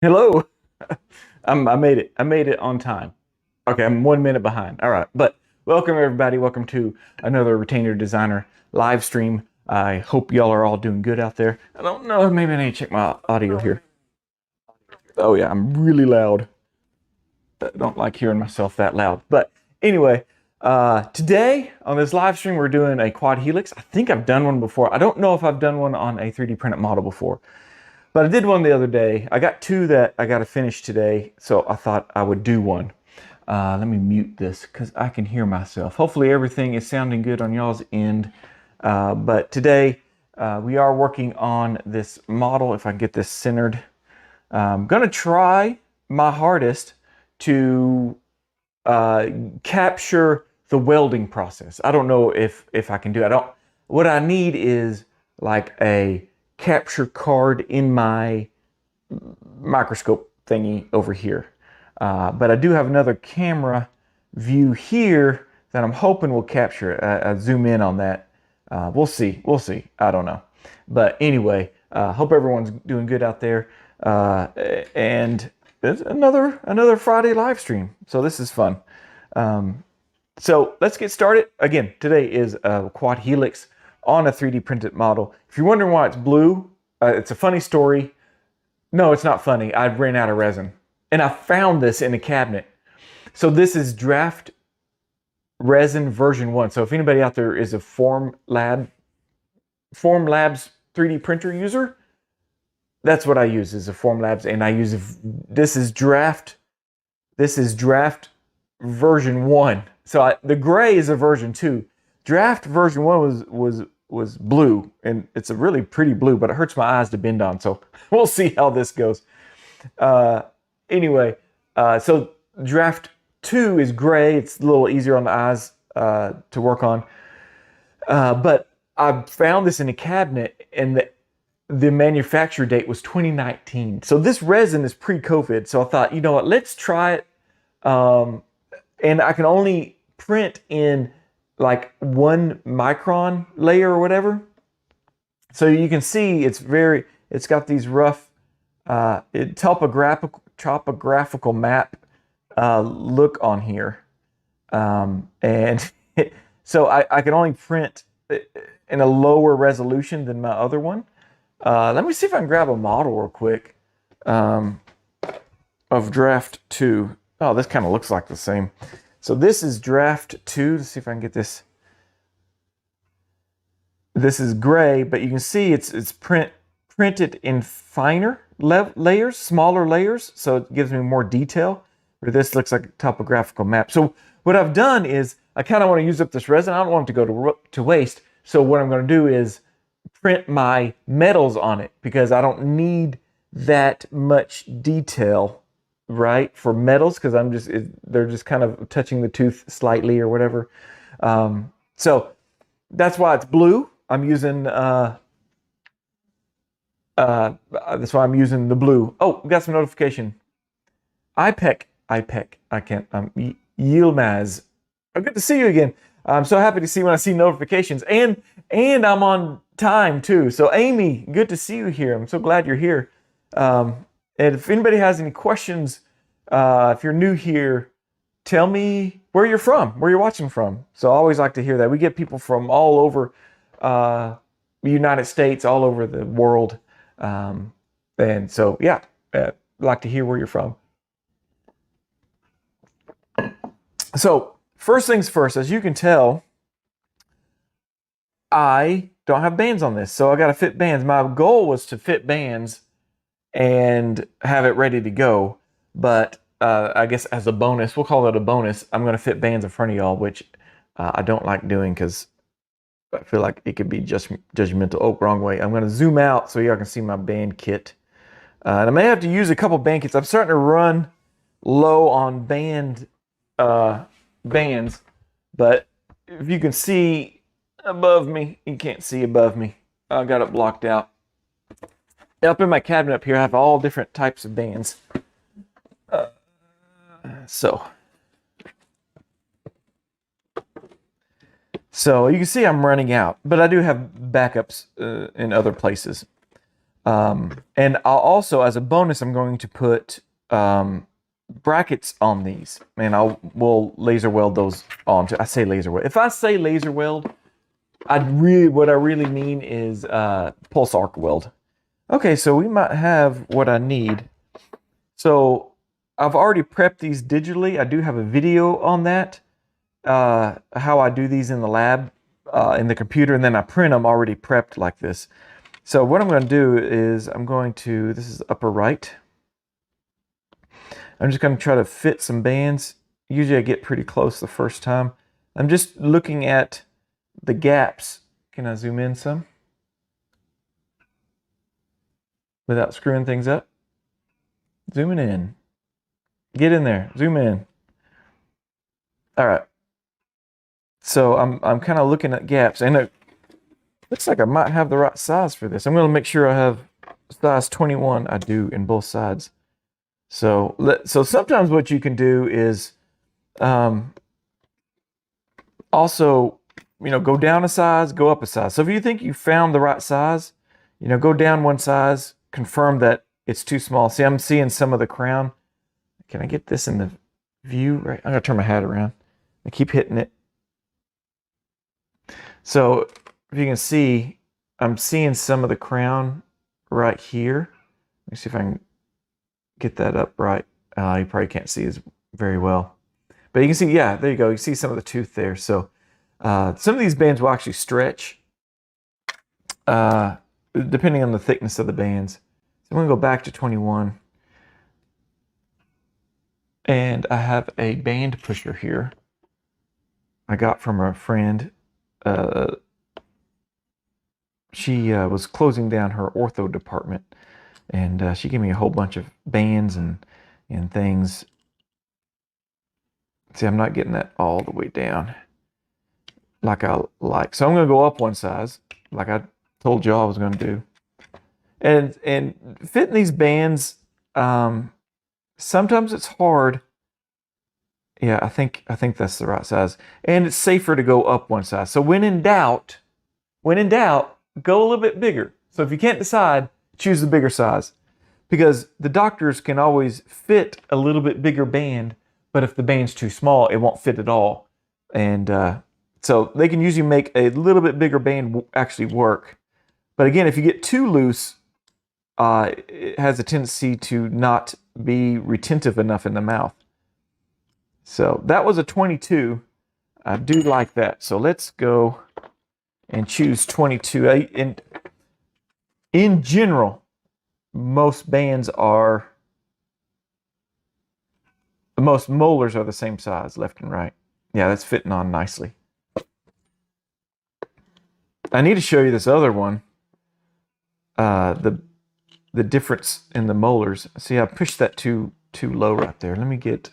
Hello. I made it. I made it on time. Okay, I'm 1 minute behind. All right, but welcome everybody. Welcome to another Retainer Designer live stream. I hope y'all are all doing good out there. I don't know. Maybe I need to check my audio here. Oh yeah, I'm really loud. I don't like hearing myself that loud. But anyway, today on this live stream, we're doing a quad helix. I think I've done one before. I don't know if I've done one on a 3D printed model before. But I did one the other day. I got two that I got to finish today, so I thought I would do one. Let me mute this because I can hear myself. Hopefully everything is sounding good on y'all's end. But today we are working on this model, if I can get this centered. I'm going to try my hardest to capture the welding process. I don't know if I can do it. What I need is like a capture card in my microscope thingy over here. But I do have another camera view here that I'm hoping will capture it. I zoom in on that. We'll see. We'll see. I don't know. But anyway, hope everyone's doing good out there. And it's another Friday live stream. So this is fun. So let's get started. Again, today is a quad helix on a 3D printed model. If you're wondering why it's blue, it's a funny story. No, it's not funny. I ran out of resin. And I found this in a cabinet. So this is draft resin version 1. So if anybody out there is a Formlabs 3D printer user, that's what I use, is a Formlabs, and I use this is draft version 1. So the gray is a version 2. Draft version 1 was blue, and it's a really pretty blue, but it hurts my eyes to bend on, so we'll see how this goes. Anyway, so draft 2 is gray. It's a little easier on the eyes to work on. But I found this in a cabinet, and the manufacture date was 2019. So this resin is pre-COVID. So I thought, you know what, let's try it. And I can only print in like 1 micron layer or whatever. So you can see it's got these rough topographical map look on here. And so I can only print in a lower resolution than my other one. Let me see if I can grab a model real quick of draft 2. Oh, this kind of looks like the same. So this is draft 2. Let's see if I can get this. This is gray, but you can see it's printed in finer layers, smaller layers, so it gives me more detail. Where this looks like a topographical map. So what I've done is I kind of want to use up this resin. I don't want it to go to waste. So what I'm going to do is print my metals on it, because I don't need that much detail, right, for metals, because they're just kind of touching the tooth slightly or whatever. So that's why it's blue. I'm using that's why I'm using the blue. Oh, we got some notification. IPEC. I can't. Yilmaz. Oh, good to see you again. I'm so happy to see when I see notifications, and I'm on time too. So Amy, good to see you here. I'm so glad you're here. And if anybody has any questions, if you're new here, tell me where you're from, where you're watching from. So I always like to hear that. We get people from all over the United States, all over the world. And so, yeah, I'd like to hear where you're from. So first things first, as you can tell, I don't have bands on this. So I got to fit bands. My goal was to fit bands and have it ready to go. But I guess as a bonus, we'll call it a bonus, I'm going to fit bands in front of y'all, which I don't like doing because I feel like it could be just judgmental. Oh, wrong way. I'm going to zoom out so y'all can see my band kit. And I may have to use a couple band kits. I'm starting to run low on bands, but if you can see above me, you can't see above me. I got it blocked out. Up in my cabinet up here, I have all different types of bands. So you can see I'm running out, but I do have backups in other places. And I'll also, as a bonus, I'm going to put brackets on these, and we'll laser weld those onto. I say laser weld. If I say laser weld, what I really mean is pulse arc weld. Okay, so we might have what I need. So I've already prepped these digitally. I do have a video on that, how I do these in the lab, in the computer, and then I print them already prepped like this. So what I'm going to do is this is upper right. I'm just going to try to fit some bands. Usually I get pretty close the first time. I'm just looking at the gaps. Can I zoom in some? Without screwing things up? Zooming in. Get in there. Zoom in. All right. So I'm kind of looking at gaps, and it looks like I might have the right size for this. I'm going to make sure I have size 21. I do in both sides. So sometimes what you can do is also, go down a size, go up a size. So if you think you found the right size, go down one size, confirm that it's too small. See, I'm seeing some of the crown. Can I get this in the view? Right, I'm going to turn my hat around. I keep hitting it. So if you can see, I'm seeing some of the crown right here. Let me see if I can get that up right. You probably can't see as very well. But you can see, yeah, there you go. You see some of the tooth there. So some of these bands will actually stretch depending on the thickness of the bands. So I'm going to go back to 21. And I have a band pusher here I got from a friend. She was closing down her ortho department, and she gave me a whole bunch of bands and things. See, I'm not getting that all the way down like I like. So I'm going to go up one size, like I told you I was going to do. And fitting these bands, sometimes it's hard. Yeah, I think that's the right size. And it's safer to go up one size. So when in doubt, go a little bit bigger. So if you can't decide, choose the bigger size. Because the doctors can always fit a little bit bigger band, but if the band's too small, it won't fit at all. And so they can usually make a little bit bigger band actually work. But again, if you get too loose, it has a tendency to not be retentive enough in the mouth. So that was a 22. I do like that. So let's go and choose 22. In general, most molars are the same size, left and right. Yeah, that's fitting on nicely. I need to show you this other one. The difference in the molars. See, I pushed that too low right there. Let me get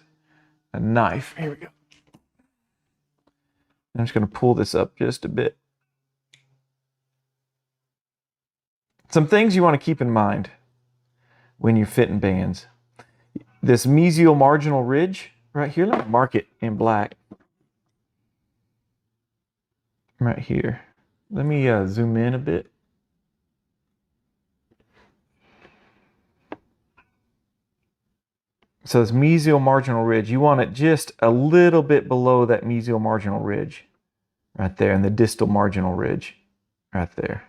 a knife. Here we go. I'm just going to pull this up just a bit. Some things you want to keep in mind when you're fitting bands. This mesial marginal ridge right here, let me mark it in black. Right here. Let me zoom in a bit. So this mesial marginal ridge, you want it just a little bit below that mesial marginal ridge right there, and the distal marginal ridge right there.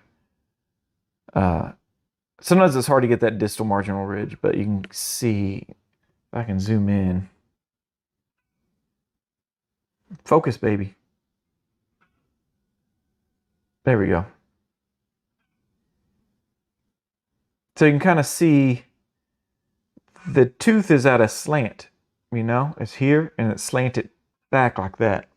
Sometimes it's hard to get that distal marginal ridge, but you can see, if I can zoom in. Focus, baby. There we go. So you can kind of see the tooth is at a slant, it's here and it's slanted back like that.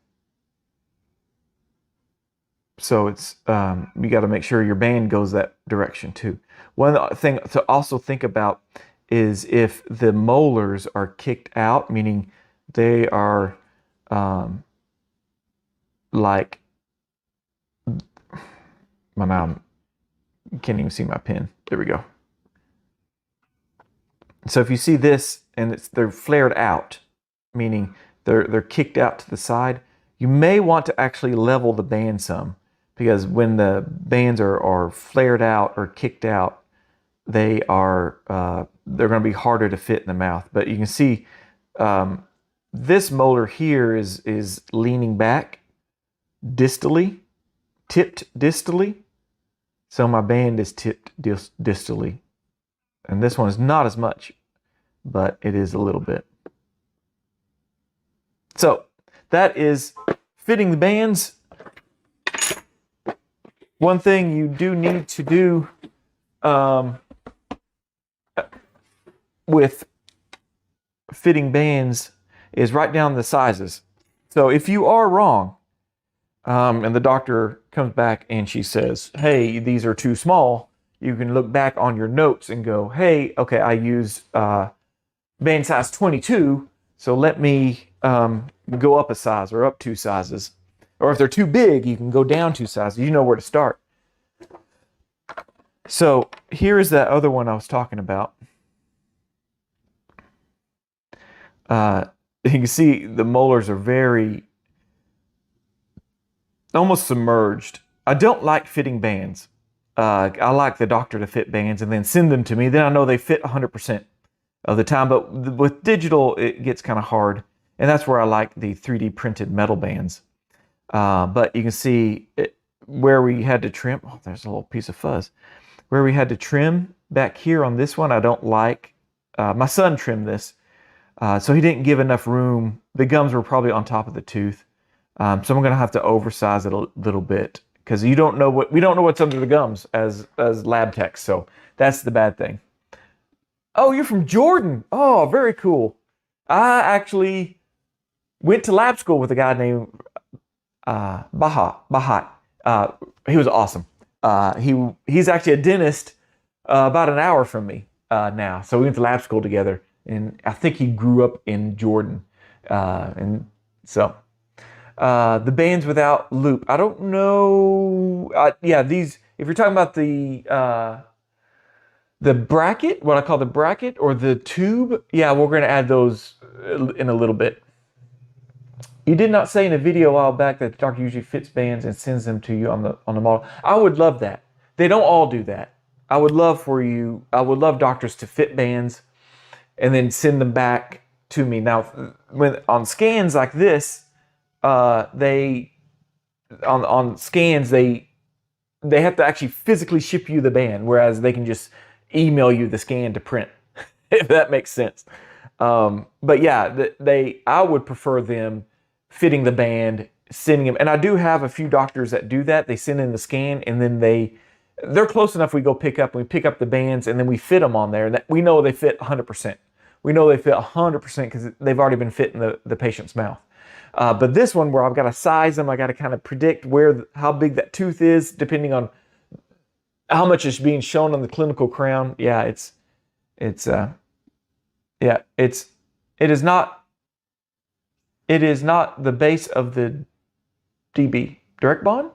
So it's you got to make sure your band goes that direction too. One thing to also think about is if the molars are kicked out, meaning they are like, now you can't even see my pen. There we go. So if you see this and they're flared out, meaning they're kicked out to the side, you may want to actually level the band some, because when the bands are flared out or kicked out, they are they're going to be harder to fit in the mouth. But you can see this molar here is leaning back distally, tipped distally. So my band is tipped distally. And this one is not as much, but it is a little bit. So that is fitting the bands. One thing you do need to do with fitting bands is write down the sizes. So if you are wrong, and the doctor comes back and she says, hey, these are too small, you can look back on your notes and go, hey, okay, I used band size 22, so let me go up a size or up 2 sizes. Or if they're too big, you can go down 2 sizes. You know where to start. So here is that other one I was talking about. You can see the molars are very, almost submerged. I don't like fitting bands. I like the doctor to fit bands and then send them to me. Then I know they fit 100% of the time. But with digital, it gets kind of hard. And that's where I like the 3D printed metal bands. But you can see where we had to trim. Oh, there's a little piece of fuzz. Where we had to trim back here on this one, I don't like. My son trimmed this. So he didn't give enough room. The gums were probably on top of the tooth. So I'm going to have to oversize it a little bit because we don't know what's under the gums as lab techs. So that's the bad thing. Oh, you're from Jordan. Oh, very cool. I actually went to lab school with a guy named Bahat. He was awesome. He's actually a dentist about an hour from me now. So we went to lab school together. And I think he grew up in Jordan. And so the bands without loop. I don't know. Yeah, these, if you're talking about the bracket, what I call the bracket or the tube, yeah, we're going to add those in a little bit. You did not say in a video a while back that the doctor usually fits bands and sends them to you on the model. I would love that. They don't all do that. I would love doctors to fit bands and then send them back to me. Now, when on scans like this, on scans they have to actually physically ship you the band, whereas they can just email you the scan to print, if that makes sense. But yeah, I would prefer them fitting the band, sending them, and I do have a few doctors that do that. They send in the scan, and then they're close enough. We go pick up the bands, and then we fit them on there, and we know they fit 100%. We know they fit 100% because they've already been fit in the patient's mouth. But this one, where I've got to size them, I got to kind of predict how big that tooth is, depending on how much is being shown on the clinical crown. Yeah, it is not the base of the DB direct bond.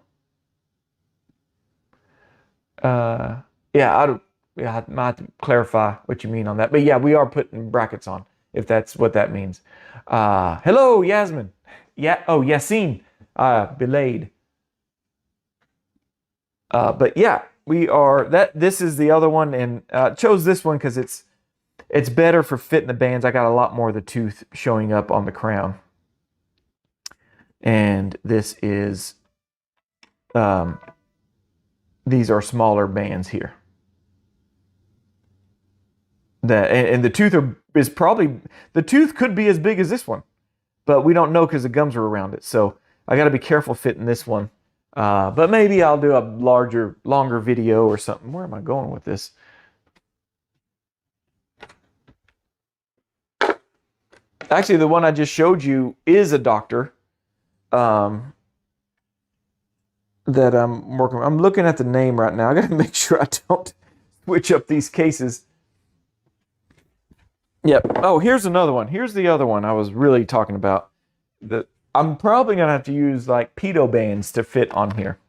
I might have to clarify what you mean on that. But yeah, we are putting brackets on, if that's what that means. Hello, Yasmin. Yeah. Oh, Yassine. Belayed. But yeah, we are. This is the other one, and chose this one because it's better for fitting the bands. I got a lot more of the tooth showing up on the crown. And this is, these are smaller bands here. And the tooth the tooth could be as big as this one, but we don't know because the gums are around it. So I got to be careful fitting this one. But maybe I'll do a longer video or something. Where am I going with this? Actually, the one I just showed you is a doctor that I'm working with. I'm looking at the name right now. I got to make sure I don't switch up these cases. Yep. Oh, here's another one. Here's the other one I was really talking about. I'm probably going to have to use like pedo bands to fit on here.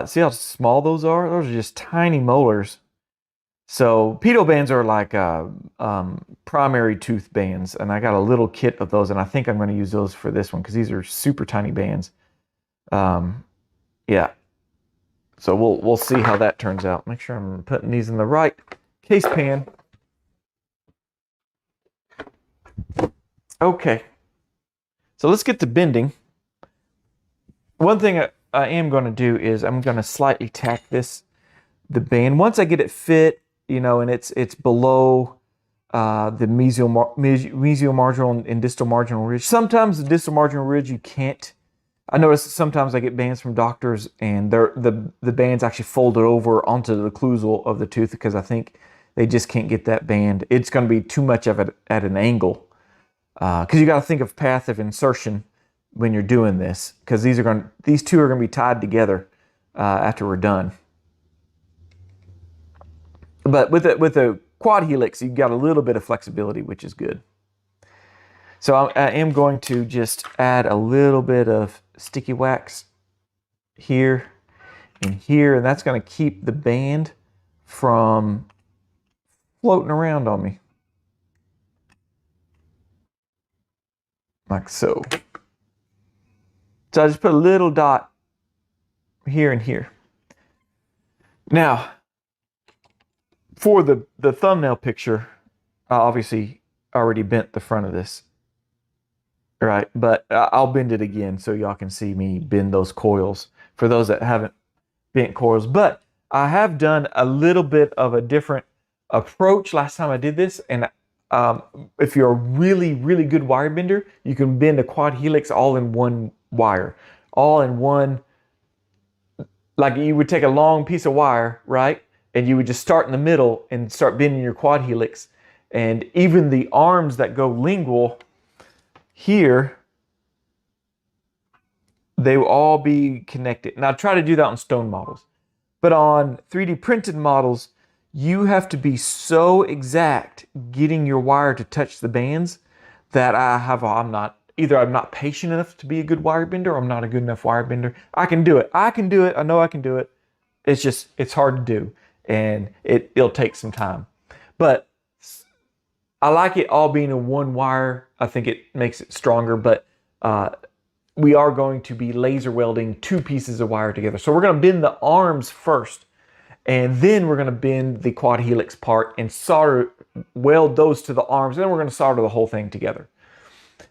See how small those are? Those are just tiny molars. So pedo bands are like primary tooth bands, and I got a little kit of those, and I think I'm going to use those for this one because these are super tiny bands. Yeah. So we'll see how that turns out. Make sure I'm putting these in the right case pan. Okay. So let's get to bending. One thing I am going to do is I'm going to slightly tack the band. Once I get it fit, you know, and it's below the mesial marginal and distal marginal ridge. Sometimes the distal marginal ridge you can't. I notice sometimes I get bands from doctors and the band's actually folded over onto the occlusal of the tooth because I think they just can't get that band. It's going to be too much of it at an angle because you got to think of path of insertion when you're doing this, because these two are going to be tied together after we're done. But with a quad helix, you've got a little bit of flexibility, which is good. So I am going to just add a little bit of sticky wax here and here, and that's going to keep the band from floating around on me. Like so. So I just put a little dot here and here. Now, for the thumbnail picture, I obviously already bent the front of this, right? But I'll bend it again so y'all can see me bend those coils for those that haven't bent coils. But I have done a little bit of a different approach last time I did this, and if you're a really, really good wire bender, you can bend a quad helix all in one wire, all in one. Like you would take a long piece of wire, right? And you would just start in the middle and start bending your quad helix. And even the arms that go lingual here, they will all be connected. And I try to do that on stone models. But on 3D printed models, you have to be so exact getting your wire to touch the bands that I'm not patient enough to be a good wire bender, or I'm not a good enough wire bender. I can do it. I know I can do it. It's hard to do, and it'll take some time. But I like it all being in one wire. I think it makes it stronger, but we are going to be laser welding two pieces of wire together. So we're going to bend the arms first, and then we're going to bend the quad helix part and weld those to the arms, and then we're going to solder the whole thing together.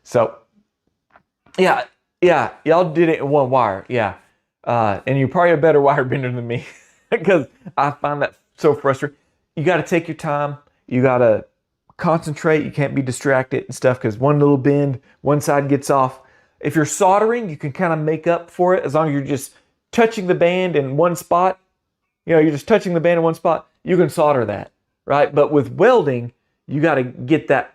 So yeah, y'all did it in one wire, yeah. And you're probably a better wire bender than me because I find that so frustrating. You got to take your time. You got to concentrate. You can't be distracted and stuff because one little bend, one side gets off. If you're soldering, you can kind of make up for it as long as you're just touching the band in one spot. You know, you're just touching the band in one spot. You can solder that, right? But with welding, you got to get that.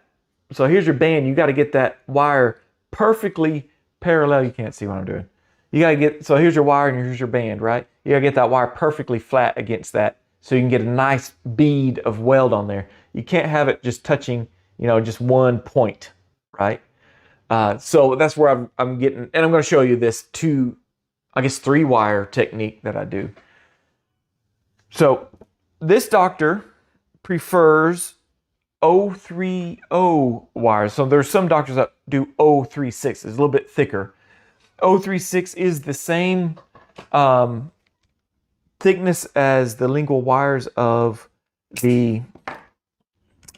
So here's your band. You got to get that wire perfectly parallel. You can't see what I'm doing. You got to get, so here's your wire and here's your band, right? You got to get that wire perfectly flat against that so you can get a nice bead of weld on there. You can't have it just touching, you know, just one point, right? So that's where I'm getting, and I'm going to show you this three wire technique that I do. So this doctor prefers 030 wires. So there's some doctors that do 036. It's a little bit thicker. 036 is the same thickness as the lingual wires of the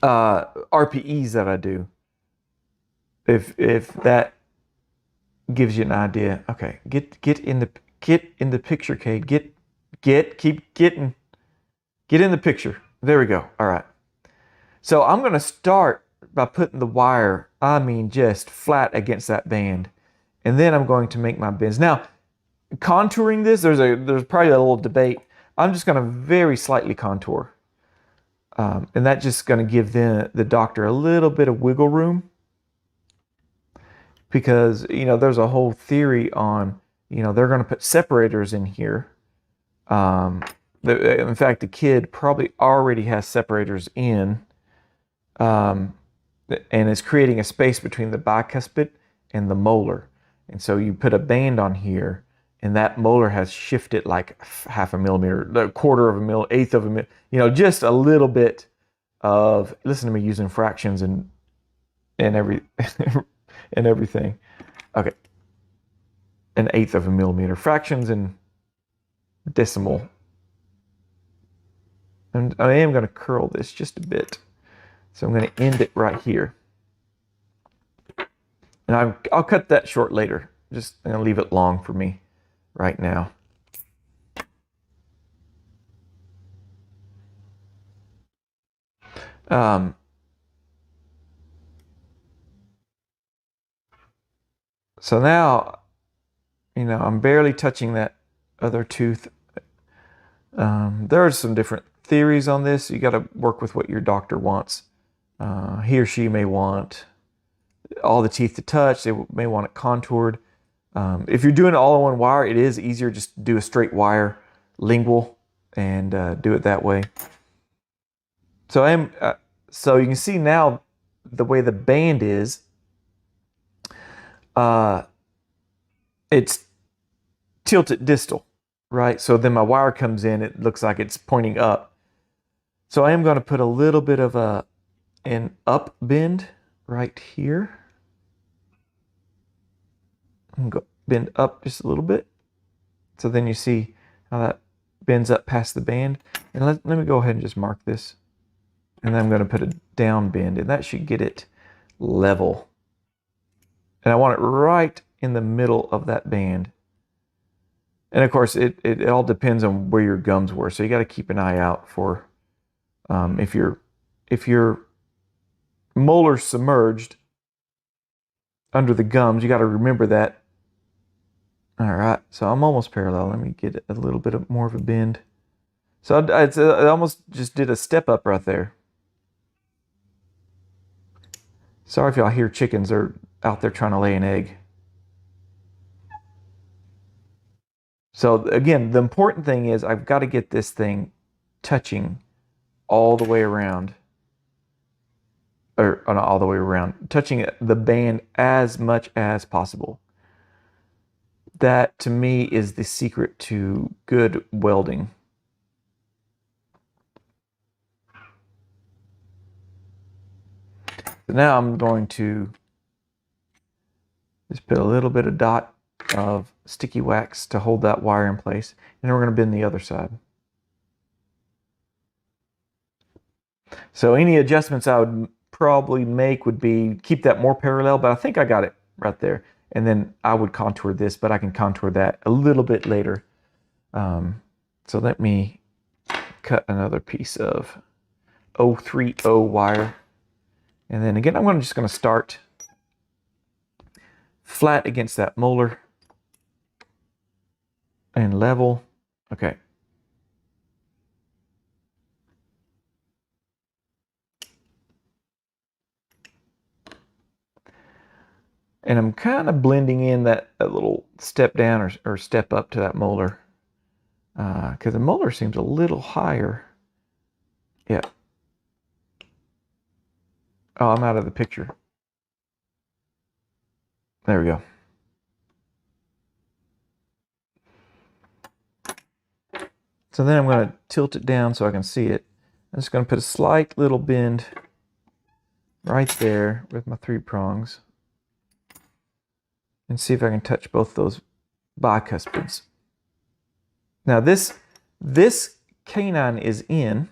RPEs that I do. If that gives you an idea. Okay, get in the picture, Kate. Keep getting. Get in the picture. There we go. All right. So I'm going to start by putting the wire, just flat against that band. And then I'm going to make my bends. Now, contouring this, there's probably a little debate. I'm just going to very slightly contour. And that's just going to give the doctor a little bit of wiggle room. Because, you know, there's a whole theory on, you know, they're going to put separators in here. In fact, the kid probably already has separators in. And it's creating a space between the bicuspid and the molar. And so you put a band on here, and that molar has shifted like half a millimeter, a quarter of a mil, eighth of a mil, you know, just a little bit of, listen to me using fractions and everything. Okay. An eighth of a millimeter. Fractions and decimal. And I am going to curl this just a bit. So I'm going to end it right here. And I'll cut that short later. Just I'm going to leave it long for me right now. So now, you know, I'm barely touching that other tooth. There are some different theories on this. You got to work with what your doctor wants. He or she may want all the teeth to touch. They may want it contoured. If you're doing it all in one wire, it is easier just to do a straight wire lingual and do it that way. So so you can see now the way the band is. It's tilted distal, right? So then my wire comes in, it looks like it's pointing up. So I am going to put a little bit of an up bend right here. I'm going to bend up just a little bit. So then you see how that bends up past the band. And let me go ahead and just mark this. And then I'm going to put a down bend, and that should get it level. And I want it right in the middle of that band. And of course, it all depends on where your gums were. So you got to keep an eye out for if your molar's submerged under the gums, you got to remember that. All right, so I'm almost parallel. Let me get a little bit more of a bend. So I almost just did a step up right there. Sorry if y'all hear chickens. They're out there trying to lay an egg. So again, the important thing is I've got to get this thing touching all the way around. Or not all the way around. Touching the band as much as possible. That, to me, is the secret to good welding. So now I'm going to just put a little bit of dot of sticky wax to hold that wire in place. And then we're going to bend the other side. So any adjustments I would probably make would be keep that more parallel, but I think I got it right there. And then I would contour this, but I can contour that a little bit later. So let me cut another piece of 030 wire. And then again, I'm just going to start flat against that molar and level. Okay. And I'm kind of blending in that little step down or step up to that molar. Because the molar seems a little higher. Yeah. Oh, I'm out of the picture. There we go. So then I'm going to tilt it down so I can see it. I'm just going to put a slight little bend right there with my 3 prongs. And see if I can touch both those bicuspids. Now this canine is in.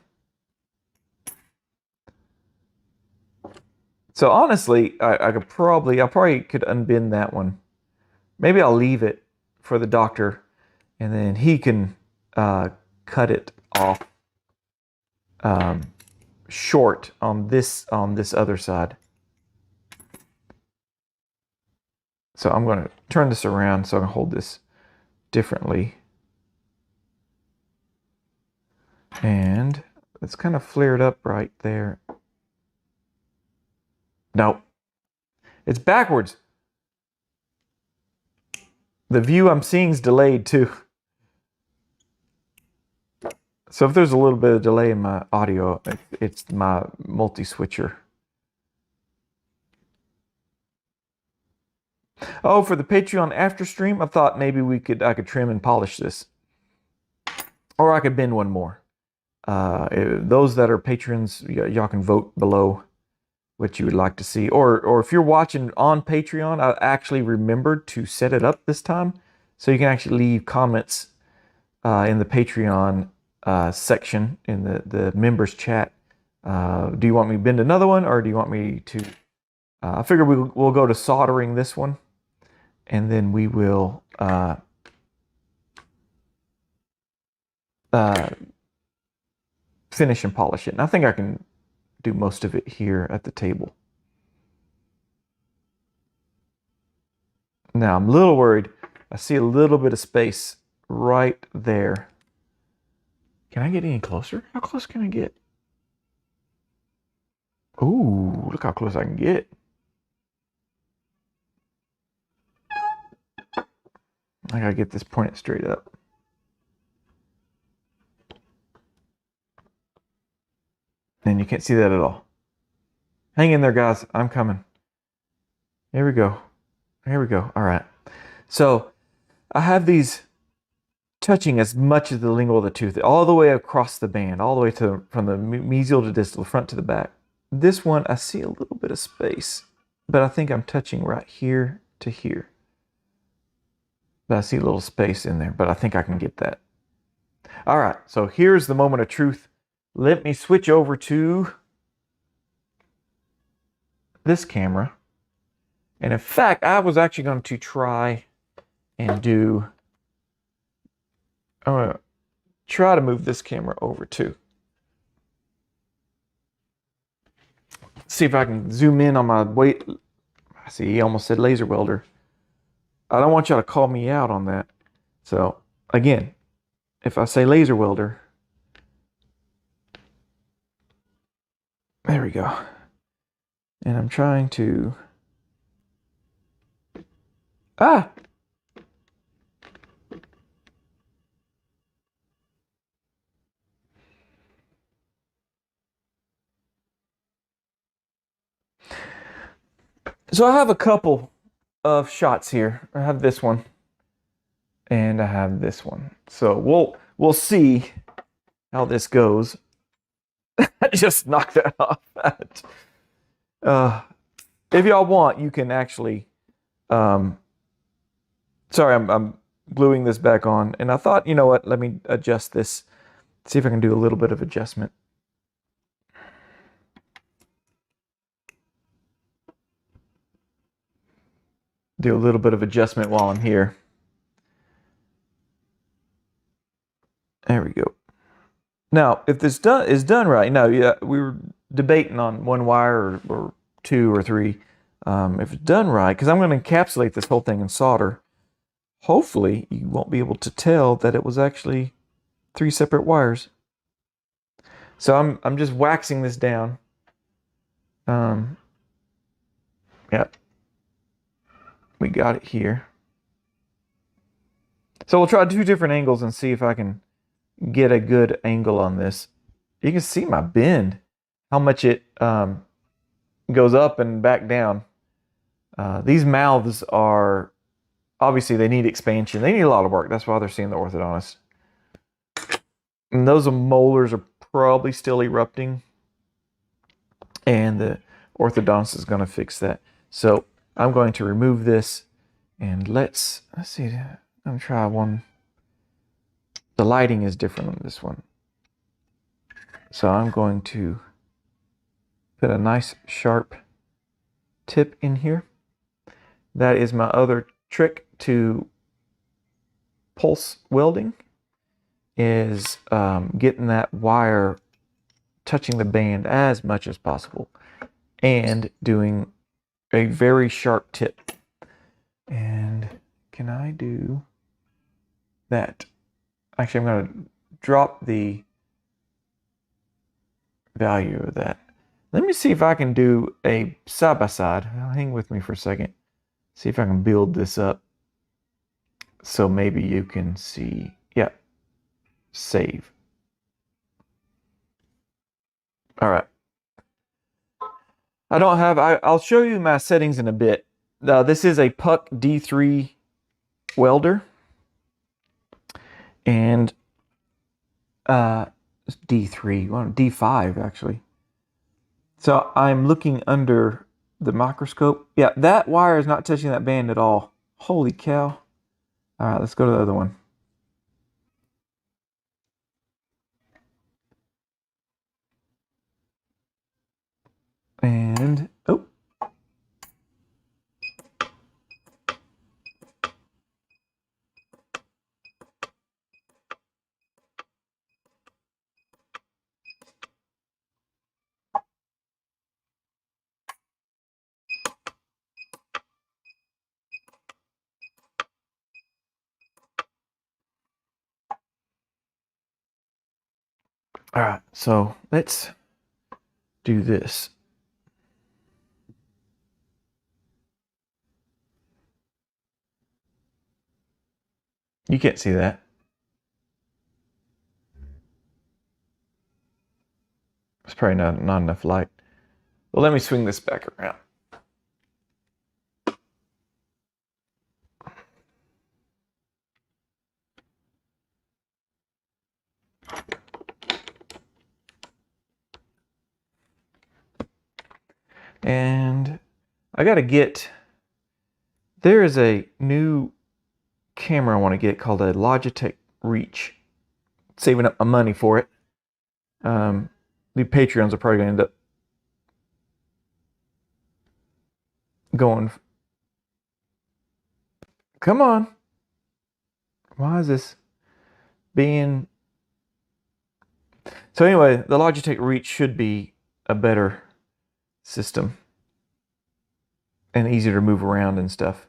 So honestly, I probably could unbend that one. Maybe I'll leave it for the doctor, and then he can cut it off short on this other side. So I'm going to turn this around so I can hold this differently. And it's kind of flared up right there. Nope. It's backwards. The view I'm seeing is delayed too. So if there's a little bit of delay in my audio, it's my multi-switcher. Oh, for the Patreon after stream, I thought maybe I could trim and polish this. Or I could bend one more. Those that are patrons, y'all can vote below what you would like to see. Or if you're watching on Patreon, I actually remembered to set it up this time. So you can actually leave comments in the Patreon section in the members chat. Do you want me to bend another one, or do you want me to? I figure we'll go to soldering this one, and then we will finish and polish it. And I think I can do most of it here at the table. Now I'm a little worried. I see a little bit of space right there. Can I get any closer? How close can I get? Ooh, look how close I can get. I gotta get this pointed straight up. And you can't see that at all. Hang in there, guys. I'm coming. Here we go. Here we go. All right. So I have these touching as much as the lingual of the tooth, all the way across the band, all the way to from the mesial to distal, front to the back. This one, I see a little bit of space, but I think I'm touching right here to here. But I see a little space in there, but I think I can get that. All right, so here's the moment of truth. Let me switch over to this camera. And in fact, I was actually going to try and do, I'm going to try to move this camera over too. See if I can zoom in on my weight. I see, he almost said laser welder. I don't want y'all to call me out on that. So again, if I say laser welder, there we go. And I'm trying to, So I have a couple of shots here. I have this one and I have this one. So we'll see how this goes. I just knocked that off. If y'all want, you can actually sorry, I'm gluing this back on, and I thought, you know what, let me adjust this, see if I can do a little bit of adjustment. Do a little bit of adjustment while I'm here. There we go. Now, if this is done right, now, yeah, we were debating on one wire or two or three. If it's done right, because I'm going to encapsulate this whole thing in solder, hopefully you won't be able to tell that it was actually 3 separate wires. So I'm just waxing this down. Yep. We got it here. So we'll try 2 different angles and see if I can get a good angle on this. You can see my bend, how much it goes up and back down. These mouths are, obviously they need expansion. They need a lot of work. That's why they're seeing the orthodontist. And those molars are probably still erupting. And the orthodontist is going to fix that. So I'm going to remove this, and let's see. I'm going to try one. The lighting is different on this one. So I'm going to put a nice sharp tip in here. That is my other trick to pulse welding, is getting that wire touching the band as much as possible and doing a very sharp tip. And can I do that? Actually, I'm going to drop the value of that. Let me see if I can do a side-by-side. Hang with me for a second. See if I can build this up so maybe you can see. Yeah, save. All right. I'll show you my settings in a bit. This is a PUK D3 welder. And D3, well, D5 actually. So I'm looking under the microscope. Yeah, that wire is not touching that band at all. Holy cow. All right, let's go to the other one. All right, so let's do this. You can't see that. It's probably not enough light. Well, let me swing this back around. And I got to get, there is a new camera I want to get called a Logitech Reach. Saving up my money for it. The Patreons are probably going to end up going. Come on. Why is this being... So anyway, the Logitech Reach should be a better system and easier to move around and stuff.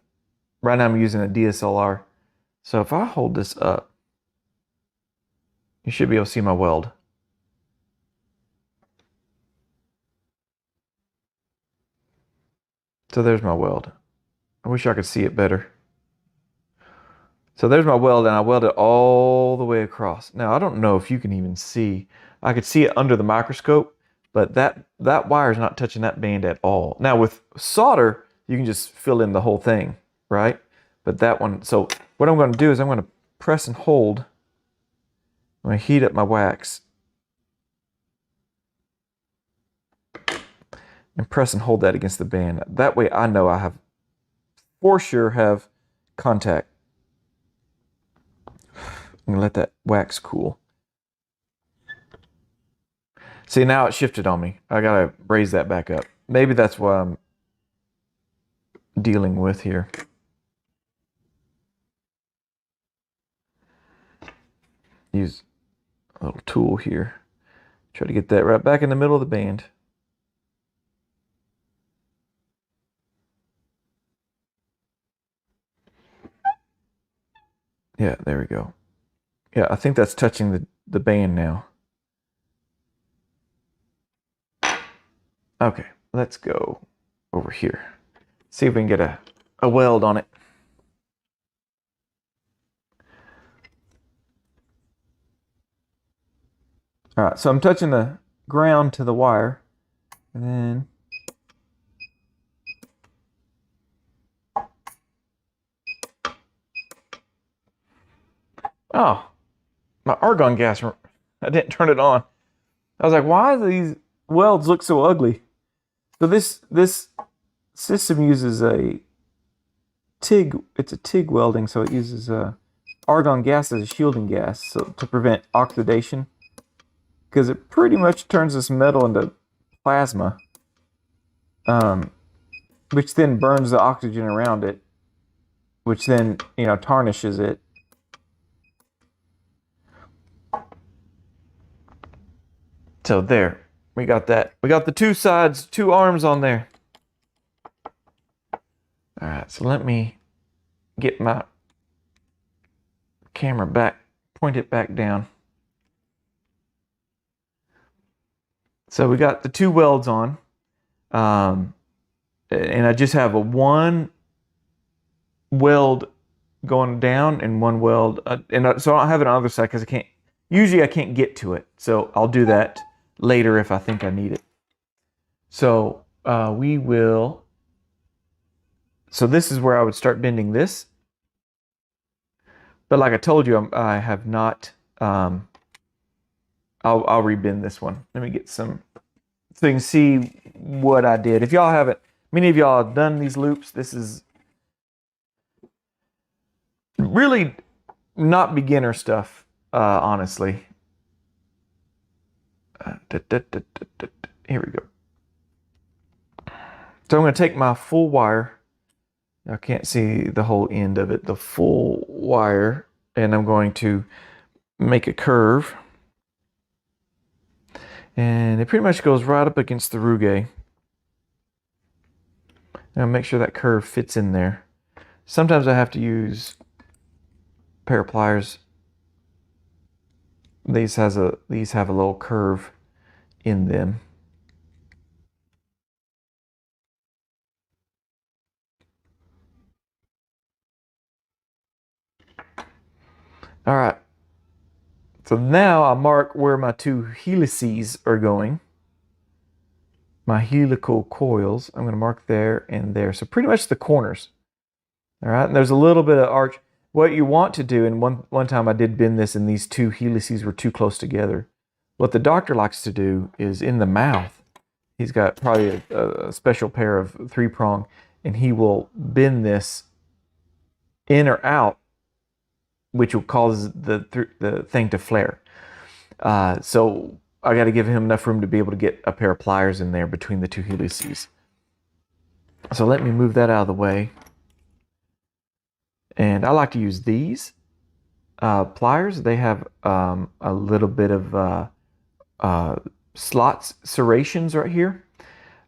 Right now I'm using a DSLR. So if I hold this up, you should be able to see my weld. So there's my weld. I wish I could see it better. So there's my weld, and I weld it all the way across. Now, I don't know if you can even see. I could see it under the microscope, but that wire is not touching that band at all. Now, with solder, you can just fill in the whole thing, right? But that one, so what I'm going to do is I'm going to press and hold. I'm going to heat up my wax. And press and hold that against the band. That way I know I have, for sure, have contact. I'm gonna let that wax cool. See, now it shifted on me. I gotta raise that back up. Maybe that's what I'm dealing with here. Use a little tool here. Try to get that right back in the middle of the band. Yeah, there we go. Yeah, I think that's touching the band now. Okay, let's go over here. See if we can get a weld on it. All right, so I'm touching the ground to the wire, and then oh, my argon gas, I didn't turn it on. I was like, why do these welds look so ugly? So this system uses a TIG, it's a TIG welding, so it uses argon gas as a shielding gas, so to prevent oxidation, because it pretty much turns this metal into plasma, which then burns the oxygen around it, which then, you know, tarnishes it. So there, we got that. We got the two sides, two arms on there. All right, so let me get my camera back, point it back down. So we got the two welds on, and I just have a one weld going down and one weld, so I don't have it on the other side because usually I can't get to it. So I'll do that later if I think I need it. So so this is where I would start bending this. But like I told you, I have not, I'll rebend this one. Let me get some, so you can see what I did. If y'all haven't, many of y'all have done these loops, this is really not beginner stuff, honestly. Here we go. So I'm going to take my full wire. I can't see the whole end of it, the full wire, and I'm going to make a curve. And it pretty much goes right up against the rugae. And I'll make sure that curve fits in there. Sometimes I have to use a pair of pliers these have a little curve in them. All right. So now I mark where my two helices are going. My helical coils, I'm going to mark there and there. So pretty much the corners. All right, and there's a little bit of arch. What you want to do, and one time I did bend this and these two helices were too close together. What the doctor likes to do is in the mouth, he's got probably a special pair of 3-prong, and he will bend this in or out, which will cause the thing to flare. So I got to give him enough room to be able to get a pair of pliers in there between the two helices. So let me move that out of the way. And I like to use these pliers. They have a little bit of slots, serrations right here.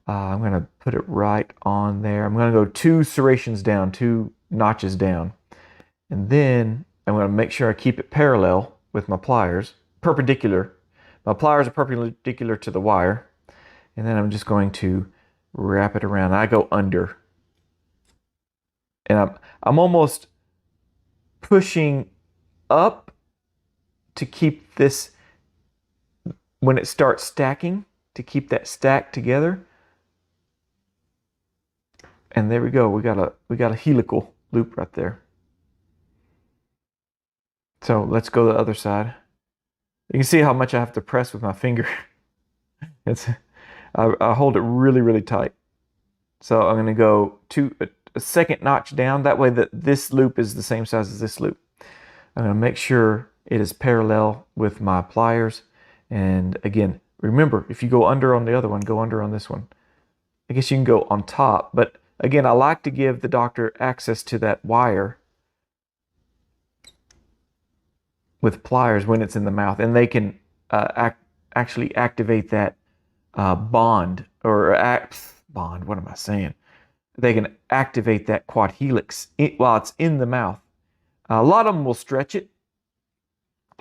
I'm going to put it right on there. I'm going to go 2 serrations down, 2 notches down. And then I'm going to make sure I keep it parallel with my pliers, perpendicular. My pliers are perpendicular to the wire. And then I'm just going to wrap it around. I go under. And I'm almost pushing up to keep this, when it starts stacking, to keep that stacked together. And there we go. We got a helical loop right there. So let's go to the other side. You can see how much I have to press with my finger. I hold it really, really tight. So I'm going to go a second notch down. That way that this loop is the same size as this loop. I'm going to make sure it is parallel with my pliers. And again, remember, if you go under on the other one, go under on this one. I guess you can go on top. But again, I like to give the doctor access to that wire with pliers when it's in the mouth, and they can actually activate that bond, what am I saying? They can activate that Quad-helix while it's in the mouth. A lot of them will stretch it,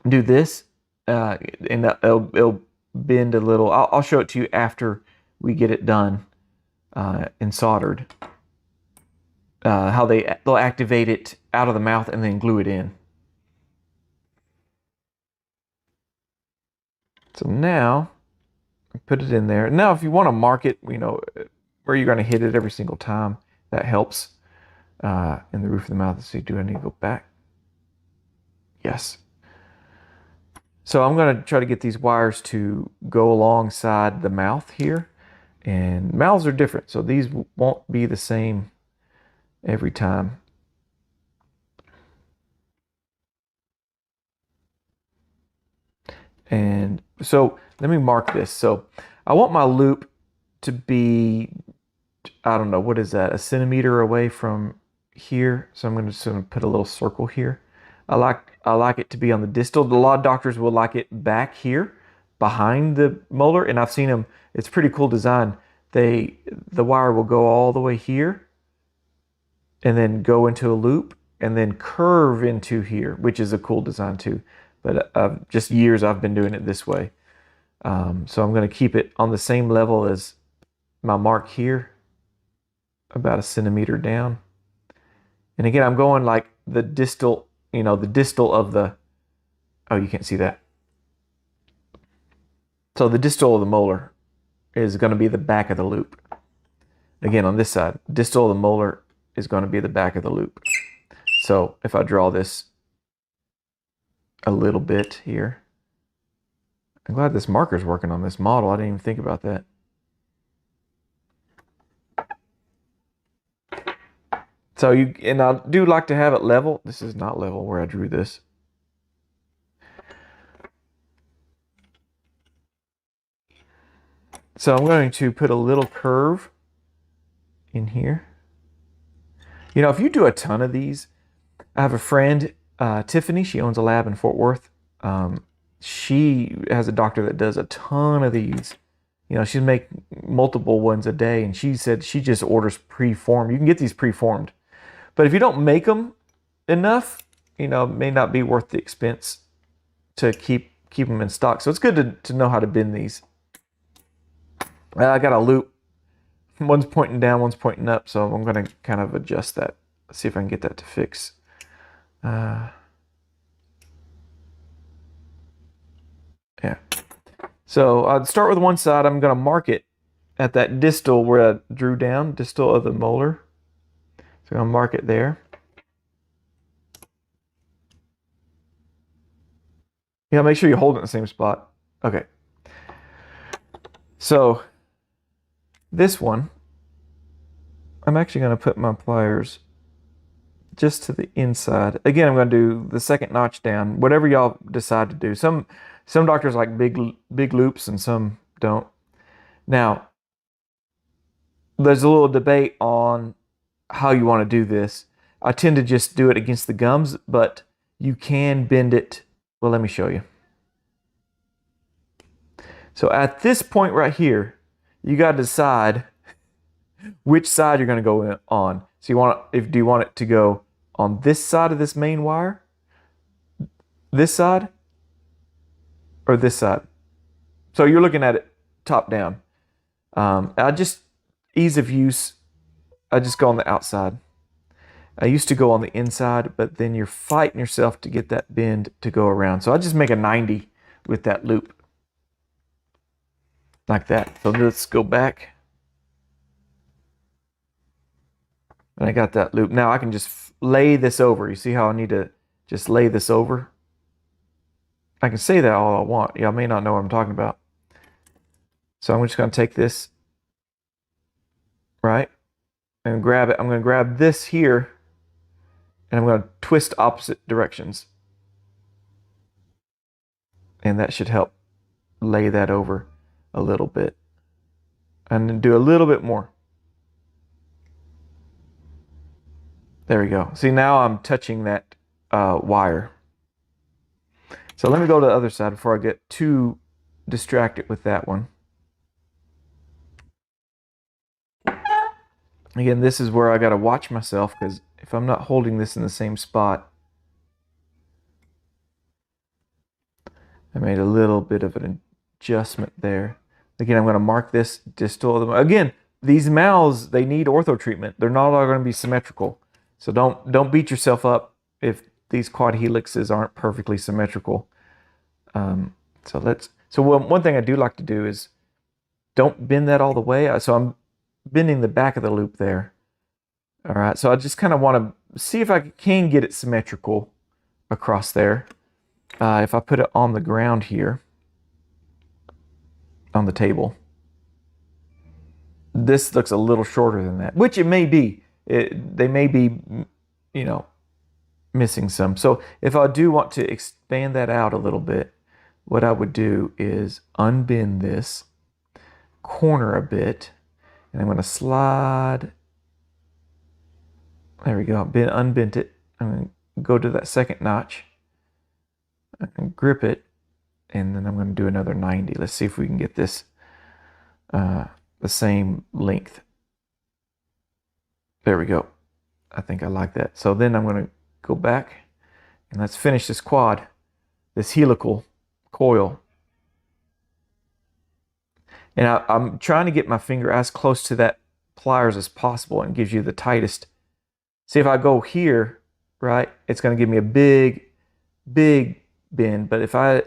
do this, and it'll bend a little. I'll show it to you after we get it done and soldered. How they'll activate it out of the mouth and then glue it in. So now, put it in there. Now, if you want to mark it, you know, where you're going to hit it every single time, that helps. In the roof of the mouth. Let's see, do I need to go back? Yes. So I'm going to try to get these wires to go alongside the mouth here. And mouths are different, so these won't be the same every time. And so let me mark this. So I want my loop to be, I don't know, what is that, 1 centimeter away from here. So I'm going to put a little circle here. I like it to be on the distal. A lot of doctors will like it back here behind the molar, and I've seen them. It's a pretty cool design. The wire will go all the way here and then go into a loop and then curve into here, which is a cool design too. But just years I've been doing it this way. So I'm going to keep it on the same level as my mark here, about 1 centimeter down. And again, I'm going like the distal, you know, the distal of the, oh, you can't see that. So the distal of the molar is going to be the back of the loop. Again, on this side, distal of the molar is going to be the back of the loop. So if I draw this a little bit here, I'm glad this marker's working on this model. I didn't even think about that. So and I do like to have it level. This is not level where I drew this. So I'm going to put a little curve in here. You know, if you do a ton of these, I have a friend, Tiffany, she owns a lab in Fort Worth. She has a doctor that does a ton of these. You know, she'd make multiple ones a day, and she said she just orders pre-formed. You can get these pre-formed. But if you don't make them enough, you know, it may not be worth the expense to keep keep them in stock. So it's good to know how to bend these. I got a loop. One's pointing down, one's pointing up. So I'm going to kind of adjust that. Let's see if I can get that to fix. Yeah. So I'd start with one side. I'm going to mark it at that distal where I drew down, distal of the molar. So I'm going to mark it there. Yeah, make sure you hold it in the same spot. Okay. So this one, I'm actually going to put my pliers just to the inside. Again, I'm going to do the second notch down, whatever y'all decide to do. Some doctors like big loops and some don't. Now, there's a little debate on how you want to do this. I tend to just do it against the gums, but you can bend it. Well, let me show you. So at this point right here, you got to decide which side you're going to go on. So do you want it to go on this side of this main wire, this side, or this side? So you're looking at it top down. Ease of use, I just go on the outside. I used to go on the inside, but then you're fighting yourself to get that bend to go around. So I just make a 90 with that loop. Like that. So let's go back. And I got that loop. Now I can just lay this over. You see how I need to just lay this over? I can say that all I want. Y'all may not know what I'm talking about. So I'm just going to take this, right, and grab it. I'm going to grab this here, and I'm going to twist opposite directions. And that should help lay that over a little bit. And then do a little bit more. There we go. See, now I'm touching that wire. So let me go to the other side before I get too distracted with that one. Again, this is where I got to watch myself, because if I'm not holding this in the same spot, I made a little bit of an adjustment there. Again, I'm going to mark this distal. Again, these mouths, they need ortho treatment. They're not all going to be symmetrical. So don't beat yourself up if these quad helixes aren't perfectly symmetrical. So one thing I do like to do is don't bend that all the way. So I'm bending the back of the loop there. All right, so I just kind of want to see if I can get it symmetrical across there. If I put it on the ground here, on the table, this looks a little shorter than that, which it may be. They may be, you know, missing some. So if I do want to expand that out a little bit, what I would do is unbend this corner a bit, and I'm going to slide. There we go. Unbent it. I'm going to go to that second notch and grip it, and then I'm going to do another 90. Let's see if we can get this the same length. There we go. I think I like that. So then I'm going to go back and let's finish this quad, this helical coil. And I'm trying to get my finger as close to that pliers as possible, and gives you the tightest. See, if I go here, right, it's going to give me a big bend. But if I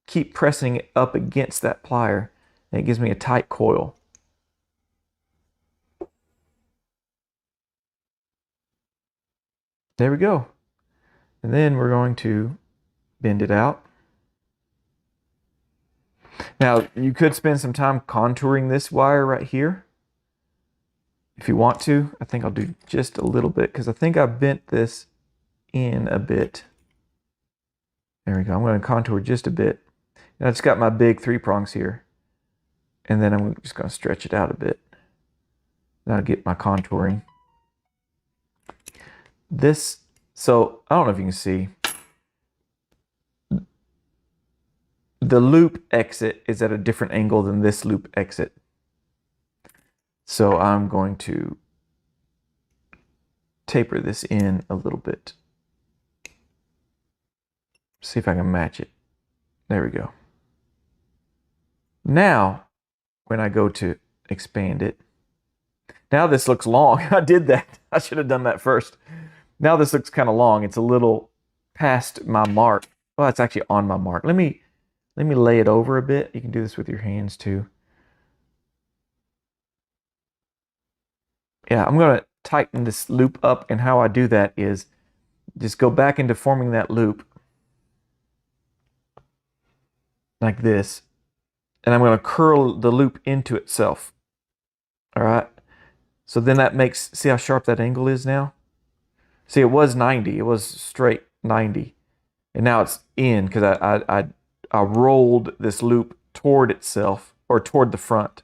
keep pressing it up against that plier, it gives me a tight coil. There we go. And then we're going to bend it out. Now, you could spend some time contouring this wire right here if you want to. I think I'll do just a little bit, because I think I bent this in a bit. There we go. I'm going to contour just a bit. And I just got my big 3 prongs here. And then I'm just going to stretch it out a bit. Then I'll get my contouring. So I don't know if you can see. The loop exit is at a different angle than this loop exit. So I'm going to taper this in a little bit. See if I can match it. There we go. Now, when I go to expand it, now this looks long. I did that. I should have done that first. Now this looks kind of long. It's a little past my mark. Well, it's actually on my mark. Let me lay it over a bit. You can do this with your hands too. Yeah, I'm going to tighten this loop up, and how I do that is just go back into forming that loop like this, and I'm going to curl the loop into itself. All right, so then that makes, see how sharp that angle is now? See, it was 90, it was straight 90, and now it's in because I rolled this loop toward itself, or toward the front.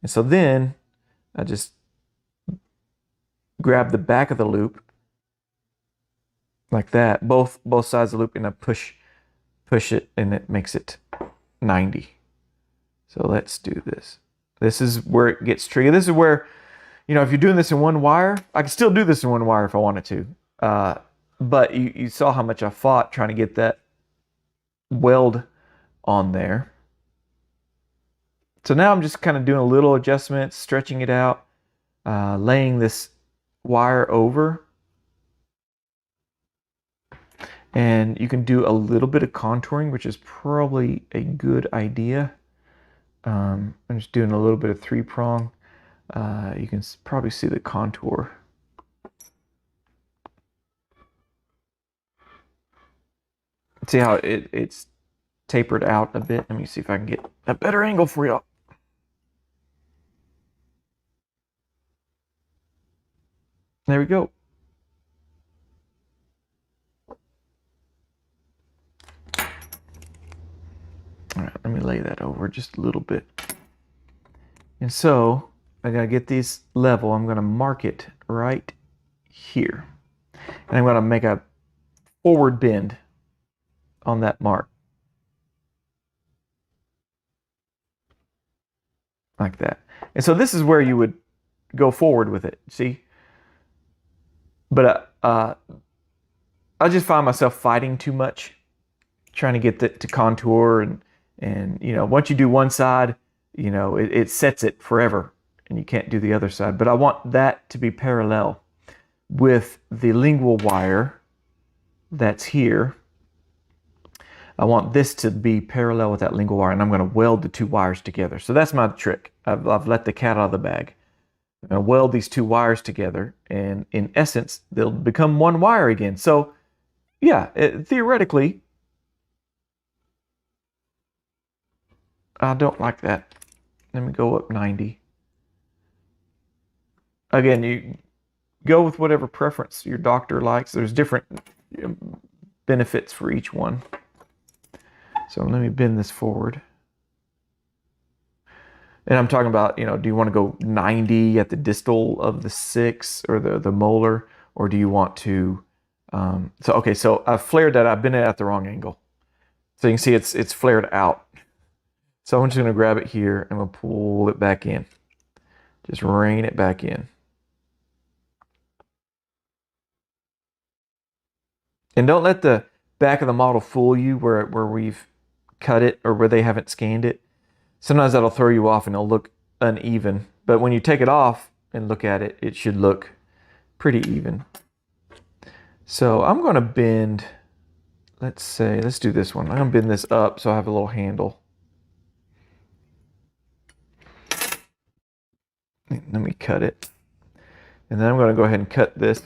And so then I just grab the back of the loop like that, both sides of the loop, and I push it, and it makes it 90. So let's do this. This is where it gets tricky. This is where, you know, if you're doing this in one wire, I can still do this in one wire if I wanted to. But you saw how much I fought trying to get that weld on there. So now I'm just kind of doing a little adjustment, stretching it out, laying this wire over. And you can do a little bit of contouring, which is probably a good idea. I'm just doing a little bit of 3-prong. You can probably see the contour. See how it's tapered out a bit? Let me see if I can get a better angle for you. There we go. All right, let me lay that over just a little bit. And so I gotta get these level. I'm gonna mark it right here. And I'm gonna make a forward bend on that mark. Like that. And so this is where you would go forward with it, see? But I just find myself fighting too much, trying to get to contour, and you know, once you do one side, you know, it sets it forever, and you can't do the other side. But I want that to be parallel with the lingual wire that's here. I want this to be parallel with that lingual wire, and I'm going to weld the two wires together. So that's my trick. I've let the cat out of the bag. I'm going to weld these two wires together, and in essence, they'll become one wire again. So yeah, theoretically, I don't like that. Let me go up 90. Again, you go with whatever preference your doctor likes. There's different benefits for each one. So let me bend this forward. And I'm talking about, you know, do you want to go 90 at the distal of the 6 or the molar, or do you want to, okay, so I've flared that. I've been at the wrong angle. So you can see it's flared out. So I'm just going to grab it here and we'll pull it back in. Just rein it back in. And don't let the back of the model fool you where we've cut it or where they haven't scanned it. Sometimes that'll throw you off and it'll look uneven. But when you take it off and look at it, it should look pretty even. So I'm going to bend, let's do this one. I'm going to bend this up so I have a little handle. Let me cut it. And then I'm going to go ahead and cut this.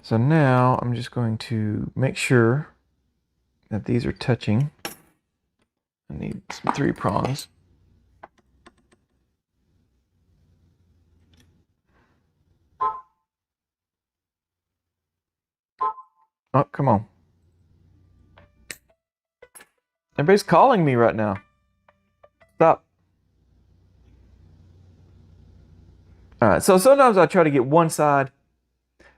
So now I'm just going to make sure that these are touching. I need some 3 prongs. Oh, come on. Everybody's calling me right now. Stop. All right, so sometimes I try to get one side.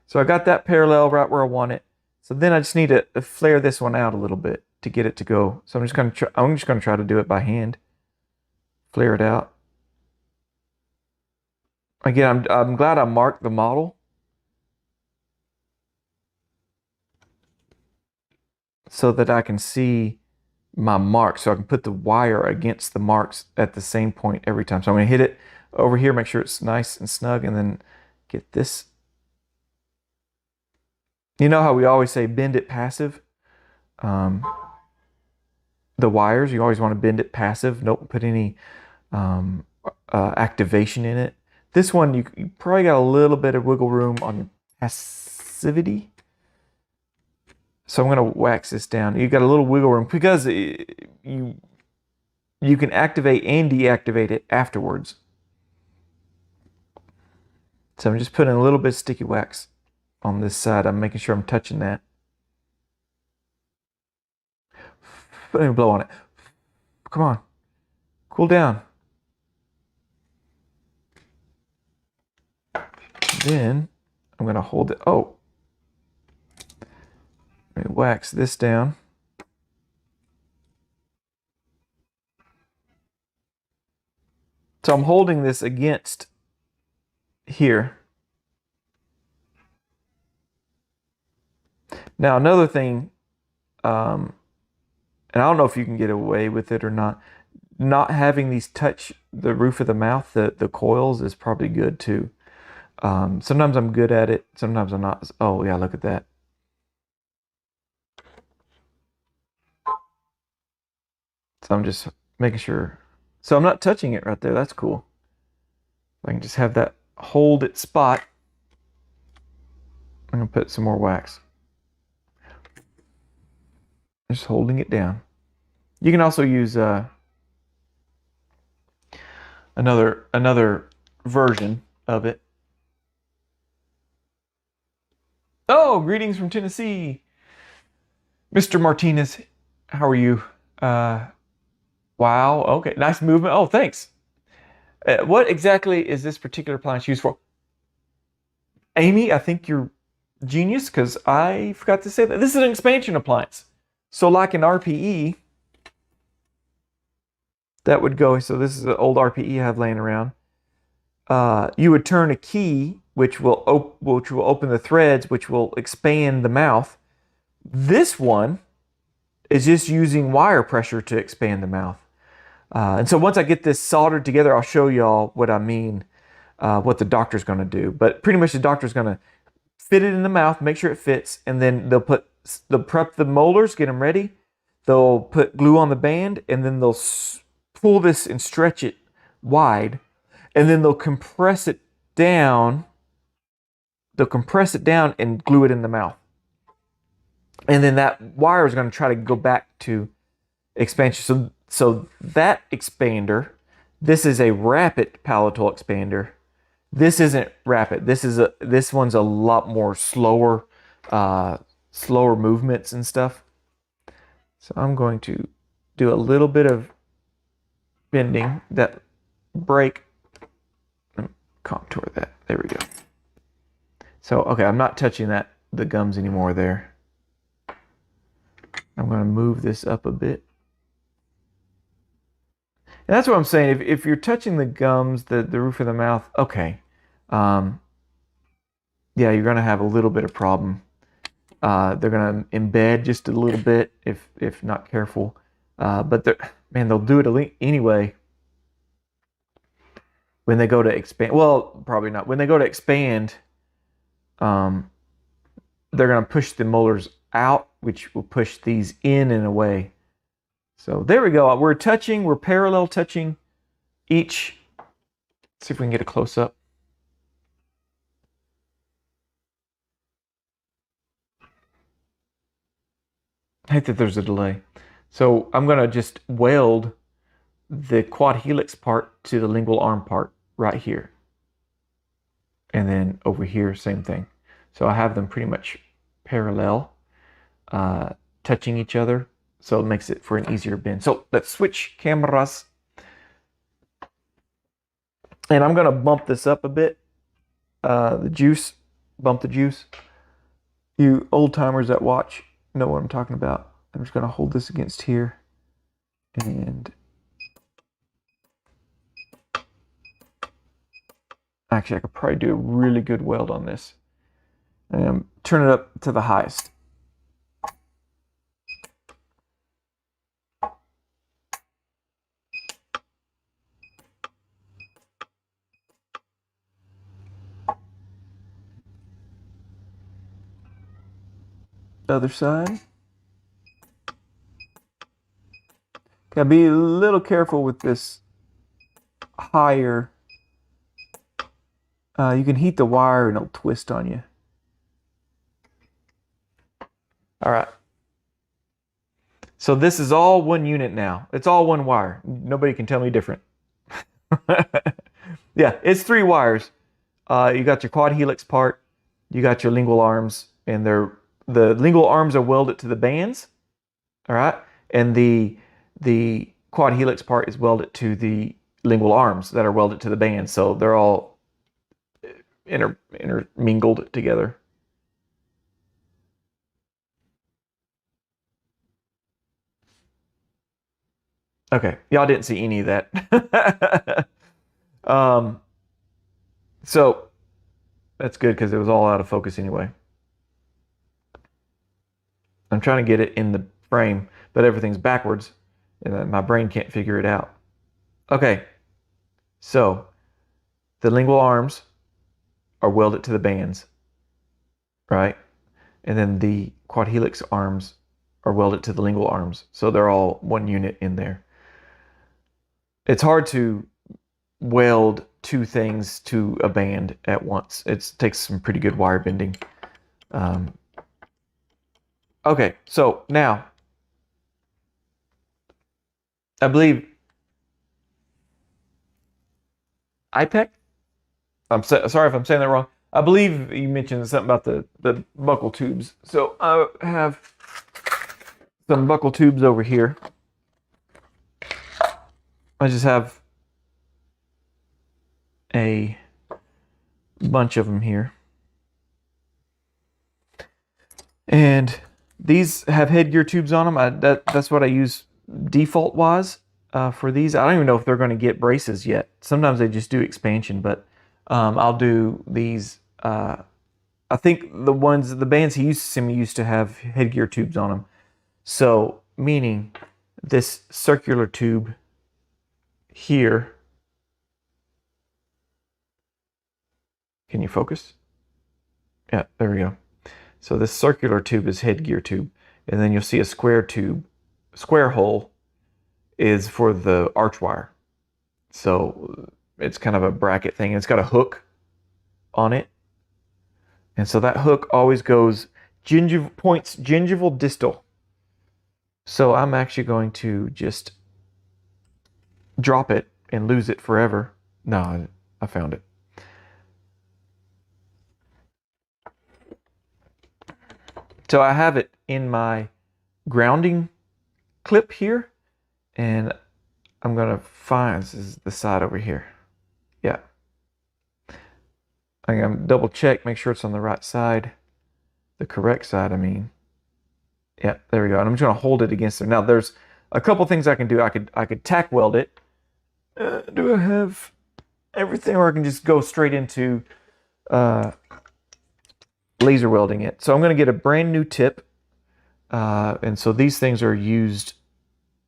So I got that parallel right where I want it. So then I just need to flare this one out a little bit to get it to go. So I'm just going to try to do it by hand. flare it out. Again, I'm glad I marked the model so that I can see my mark, so I can put the wire against the marks at the same point every time. So I'm going to hit it over here, make sure it's nice and snug, and then get this. You know how we always say bend it passive? The wires, you always want to bend it passive. Don't put any activation in it. This one, you probably got a little bit of wiggle room on passivity. So I'm going to wax this down. You got a little wiggle room because you can activate and deactivate it afterwards. So I'm just putting a little bit of sticky wax on this side. I'm making sure I'm touching that. Let me blow on it. Come on. Cool down. Then I'm going to hold it. Oh. Let me wax this down. So I'm holding this against here. Now another thing, and I don't know if you can get away with it or not having these touch the roof of the mouth, the coils is probably good too. Sometimes I'm good at it, sometimes I'm not. Oh yeah, look at that. So I'm just making sure. So I'm not touching it right there. That's cool. I can just have that hold its spot. I'm gonna put some more wax. Just holding it down. You can also use another version of it. Oh, greetings from Tennessee, Mr. Martinez. How are you? Wow. Okay, nice movement. Oh, thanks. What exactly is this particular appliance used for? Amy, I think you're genius because I forgot to say that this is an expansion appliance. So like an RPE, that would go, so this is an old RPE I have laying around. You would turn a key, which will open the threads, which will expand the mouth. This one is just using wire pressure to expand the mouth. And so once I get this soldered together, I'll show y'all what I mean, what the doctor's going to do. But pretty much the doctor's going to fit it in the mouth, make sure it fits, and then they'll prep the molars, get them ready. They'll put glue on the band, and then they'll pull this and stretch it wide, and then they'll compress it down. They'll compress it down and glue it in the mouth. And then that wire is going to try to go back to expansion. So that expander, this is a rapid palatal expander. This isn't rapid. This one's a lot more slower movements and stuff. So I'm going to do a little bit of bending that break and contour that. There we go. So okay, I'm not touching the gums anymore there. I'm going to move this up a bit. And that's what I'm saying. If you're touching the gums, the roof of the mouth, okay. Yeah, you're going to have a little bit of problem. They're going to embed just a little bit if not careful. But they'll do it anyway. When they go to expand, well, probably not. When they go to expand, they're going to push the molars out, which will push these in and away. So there we go. We're parallel touching each. Let's see if we can get a close up. I hate that there's a delay. So I'm going to just weld the Quad-helix part to the lingual arm part right here. And then over here, same thing. So I have them pretty much parallel, touching each other. So it makes it for an easier bend. So let's switch cameras. And I'm going to bump this up a bit. Bump the juice. You old timers that watch know what I'm talking about. I'm just going to hold this against here. And Actually, I could probably do a really good weld on this. And turn it up to the highest. Other side. Gotta be a little careful with this higher. You can heat the wire and it'll twist on you. All right. So this is all one unit now. It's all one wire. Nobody can tell me different. Yeah, it's 3 wires. You got your quad-helix part, you got your lingual arms, and the lingual arms are welded to the bands. All right, and the quad-helix part is welded to the lingual arms that are welded to the bands. So they're all intermingled together. Okay, y'all didn't see any of that. So that's good because it was all out of focus anyway. I'm trying to get it in the frame, but everything's backwards, and my brain can't figure it out. Okay, so the lingual arms are welded to the bands, right? And then the quad helix arms are welded to the lingual arms. So they're all one unit in there. It's hard to weld 2 things to a band at once. It takes some pretty good wire bending. Okay, so now I believe IPEC. Sorry if I'm saying that wrong. I believe you mentioned something about the buckle tubes. So I have some buckle tubes over here. I just have a bunch of them here. And these have headgear tubes on them. That's what I use default wise for these. I don't even know if they're going to get braces yet. Sometimes they just do expansion, but I'll do these. I think the bands he used to send me used to have headgear tubes on them. So meaning this circular tube here. Can you focus? Yeah, there we go. So this circular tube is headgear tube, and then you'll see a square tube, square hole is for the arch wire. So it's kind of a bracket thing. It's got a hook on it. And so that hook always goes points gingival distal. So I'm actually going to just drop it and lose it forever. No, I found it. So I have it in my grounding clip here, and I'm gonna find, this is the side over here. Yeah. I'm gonna double check, make sure it's on the right side. The correct side, I mean. Yeah, there we go. And I'm just gonna hold it against there. Now there's a couple things I can do. I could tack weld it. Do I have everything, or I can just go straight into laser welding it? So I'm gonna get a brand new tip. And so these things are used,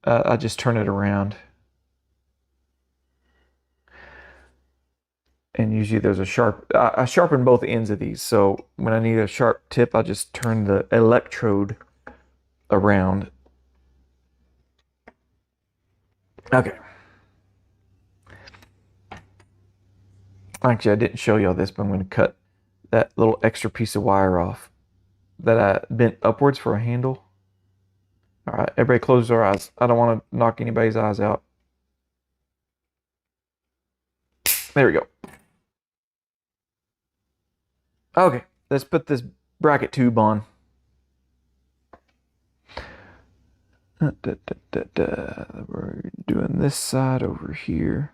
I just turn it around. And usually there's a sharp, I sharpen both ends of these. So when I need a sharp tip, I'll just turn the electrode around. Okay. Actually, I didn't show y'all this, but I'm going to cut that little extra piece of wire off that I bent upwards for a handle. All right, everybody close their eyes. I don't want to knock anybody's eyes out. There we go. Okay, let's put this bracket tube on. We're doing this side over here.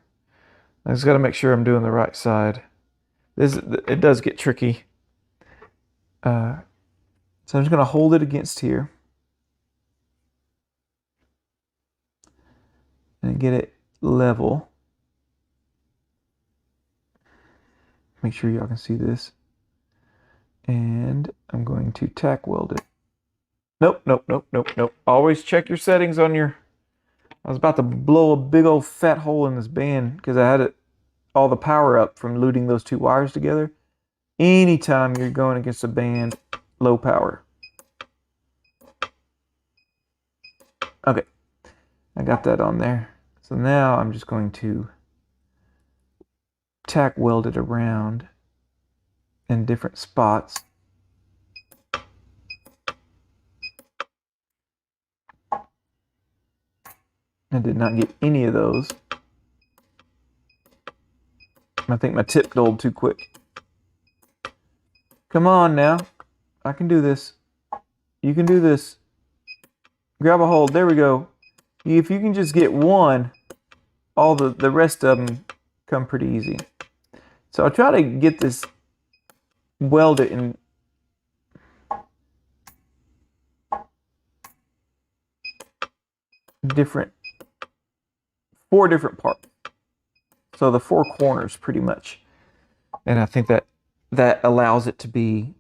I just got to make sure I'm doing the right side. It does get tricky. So I'm just going to hold it against here and get it level. Make sure y'all can see this. And I'm going to tack weld it. Nope, nope, nope, nope, nope. Always check your settings on your... I was about to blow a big old fat hole in this band because I had all the power up from luting those two wires together. Anytime you're going against a band, low power. Okay, I got that on there. So now I'm just going to tack weld it around in different spots. I did not get any of those. I think my tip dulled too quick. Come on now. I can do this. You can do this. Grab a hold. There we go. If you can just get one, all the rest of them come pretty easy. So I'll try to get this welded in four different parts. So the four corners pretty much. And I think that allows it to be,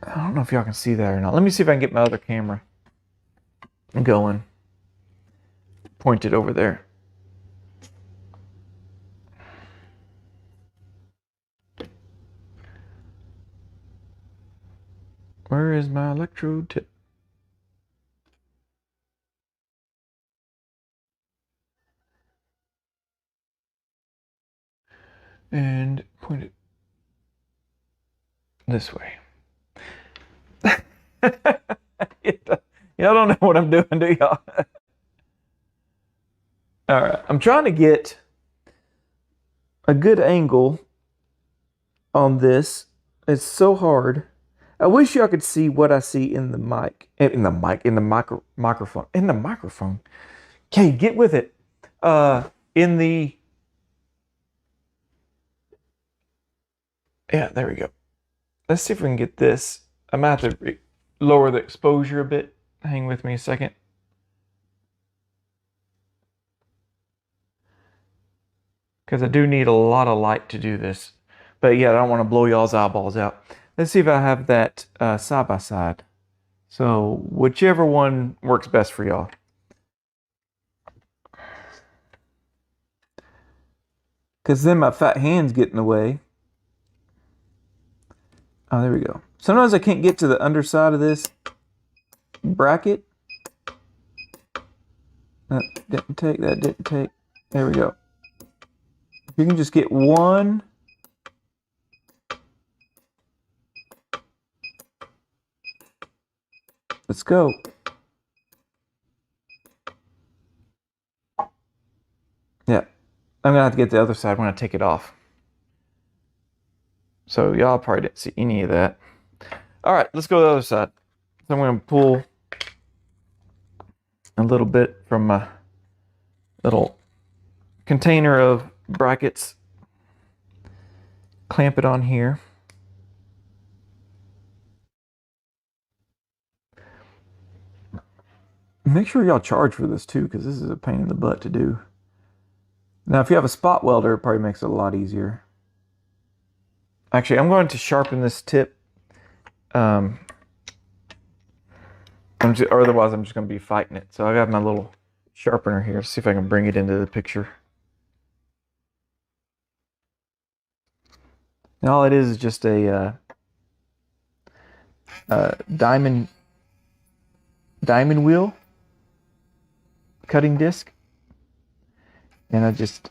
I don't know if y'all can see that or not. Let me see if I can get my other camera going. Point it over there. Where is my electrode tip? And point it this way. Y'all don't know what I'm doing, do y'all? All right, I'm trying to get a good angle on this. It's so hard. I wish y'all could see what I see in the microphone. Okay, get with it. Yeah, there we go. Let's see if we can get this. I'm gonna have to lower the exposure a bit. Hang with me a second. Because I do need a lot of light to do this. But yeah, I don't want to blow y'all's eyeballs out. Let's see if I have that side by side. So whichever one works best for y'all. Because then my fat hands get in the way. Oh, there we go. Sometimes I can't get to the underside of this bracket. That didn't take. There we go. If you can just get one. Let's go. Yeah. I'm gonna have to get the other side when I take it off. So y'all probably didn't see any of that. All right, let's go to the other side. So I'm gonna pull a little bit from my little container of brackets, clamp it on here. Make sure y'all charge for this too, because this is a pain in the butt to do. Now, if you have a spot welder, it probably makes it a lot easier. Actually, I'm going to sharpen this tip. Otherwise, I'm just going to be fighting it. So I got my little sharpener here. See if I can bring it into the picture. And all it is just a diamond wheel cutting disc. And I just,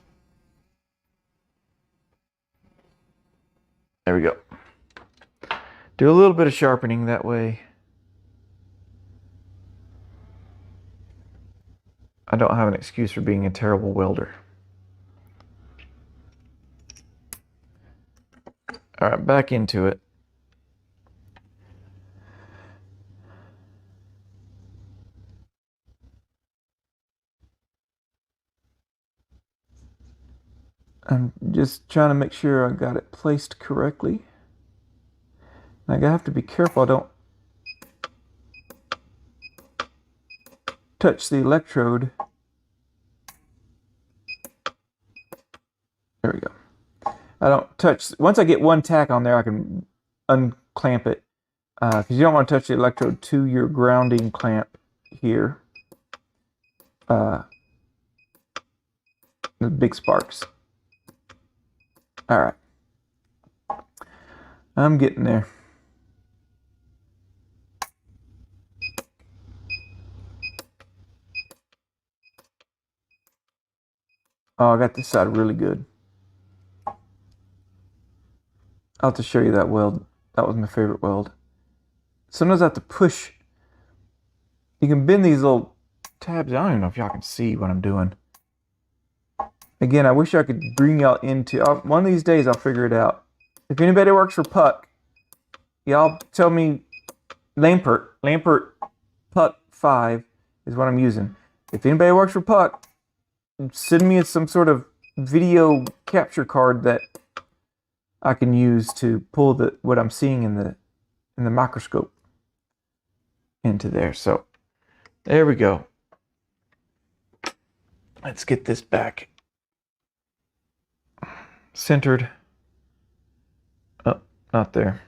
there we go. Do a little bit of sharpening that way. I don't have an excuse for being a terrible welder. All right, back into it. I'm just trying to make sure I got it placed correctly. I have to be careful I don't touch the electrode. There we go. I don't touch. Once I get one tack on there, I can unclamp it. Because you don't want to touch the electrode to your grounding clamp here. The big sparks. All right. I'm getting there. Oh, I got this side really good. I'll have to show you that weld. That was my favorite weld. Sometimes I have to push. You can bend these little tabs. I don't even know if y'all can see what I'm doing. Again, I wish I could bring y'all into... one of these days, I'll figure it out. If anybody works for PUK, y'all tell me Lampert PUK5 is what I'm using. If anybody works for PUK, send me some sort of video capture card that I can use to pull what I'm seeing in the microscope into there. So there we go. Let's get this back centered. Oh, not there.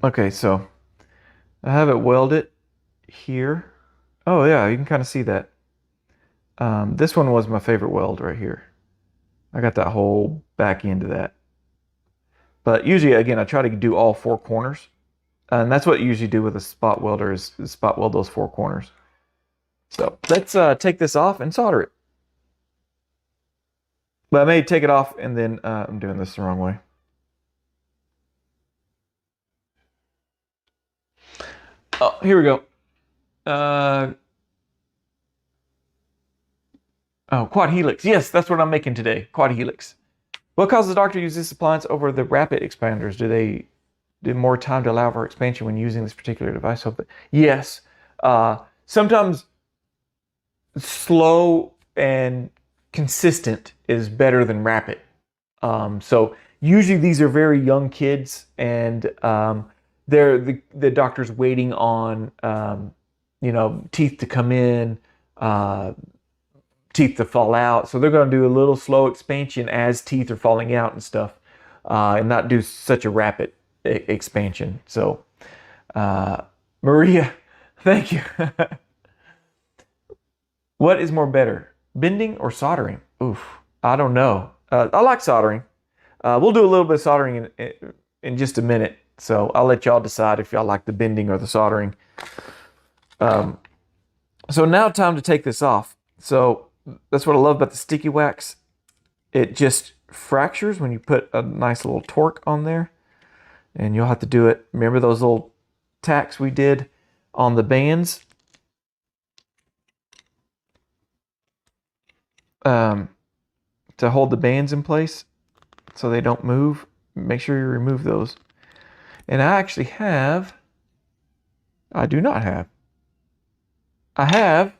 Okay, so I have it welded here. Oh yeah, you can kind of see that. This one was my favorite weld right here. I got that whole back end of that. But usually, again, I try to do all four corners. And that's what you usually do with a spot welder is spot weld those four corners. So let's take this off and solder it. But I may take it off and then I'm doing this the wrong way. Oh, here we go. Oh, Quad-helix. Yes, that's what I'm making today. Quad-helix. What causes the doctor to use this appliance over the rapid expanders? Do they do more time to allow for expansion when using this particular device? Yes. Sometimes slow and consistent is better than rapid. So usually these are very young kids, and they're the doctor's waiting on teeth to come in, teeth to fall out. So they're going to do a little slow expansion as teeth are falling out and stuff, and not do such a rapid expansion. So Maria, thank you. What is more better, bending or soldering? Oof, I don't know. I like soldering. We'll do a little bit of soldering in just a minute. So I'll let y'all decide if y'all like the bending or the soldering. So now time to take this off. So that's what I love about the sticky wax. It just fractures when you put a nice little torque on there. And you'll have to do it. Remember those little tacks we did on the bands? To hold the bands in place so they don't move. Make sure you remove those. And I do not have. I have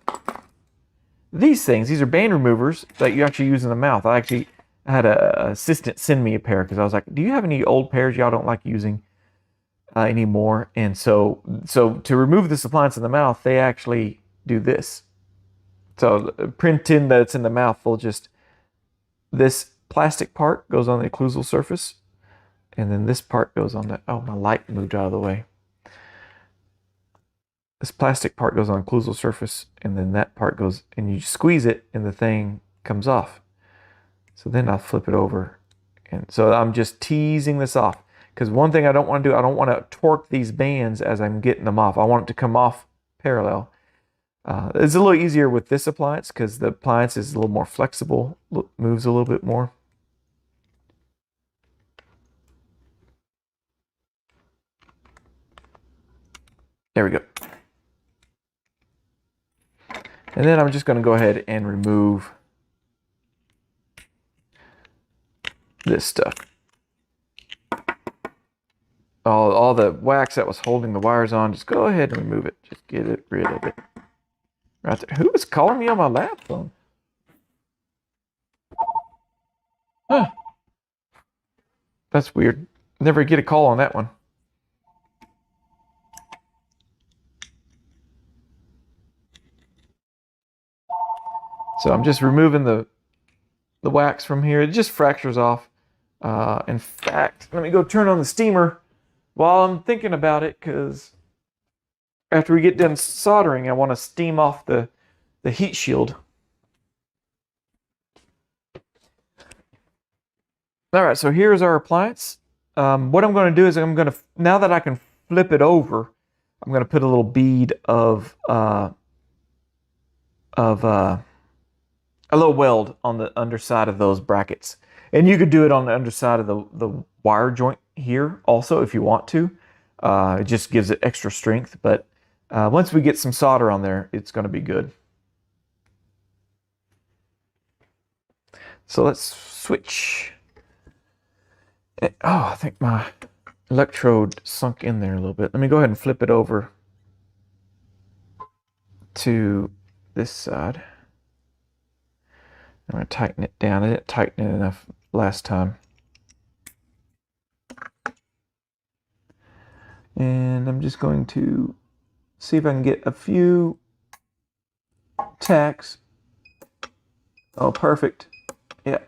these things. These are band removers that you actually use in the mouth. I had an assistant send me a pair because I was like, do you have any old pairs y'all don't like using anymore? And so to remove this appliance in the mouth, they actually do this. So pretend that it's in the mouth. They'll just, this plastic part goes on the occlusal surface, and then this part goes on the, oh, my light moved out of the way. This plastic part goes on the occlusal surface, and then that part goes, and you squeeze it, and the thing comes off. So then I'll flip it over. And so I'm just teasing this off. Because one thing I don't want to do, I don't want to torque these bands as I'm getting them off. I want it to come off parallel. It's a little easier with this appliance because the appliance is a little more flexible, moves a little bit more. There we go. And then I'm just going to go ahead and remove this stuff. All the wax that was holding the wires on, just go ahead and remove it. Just get it rid of it. Right there. Who is calling me on my lap phone? Huh. That's weird. Never get a call on that one. So I'm just removing the wax from here. It just fractures off. In fact, let me go turn on the steamer while I'm thinking about it, because after we get done soldering, I want to steam off the heat shield. All right, so here's our appliance. What I'm going to do is now that I can flip it over, I'm going to put a little bead of a little weld on the underside of those brackets. And you could do it on the underside of the wire joint here also if you want to. It just gives it extra strength, but once we get some solder on there, it's going to be good. So let's switch. Oh, I think my electrode sunk in there a little bit. Let me go ahead and flip it over to this side. I'm going to tighten it down. I didn't tighten it enough last time. And I'm just going to see if I can get a few tacks. Oh, perfect. Yeah,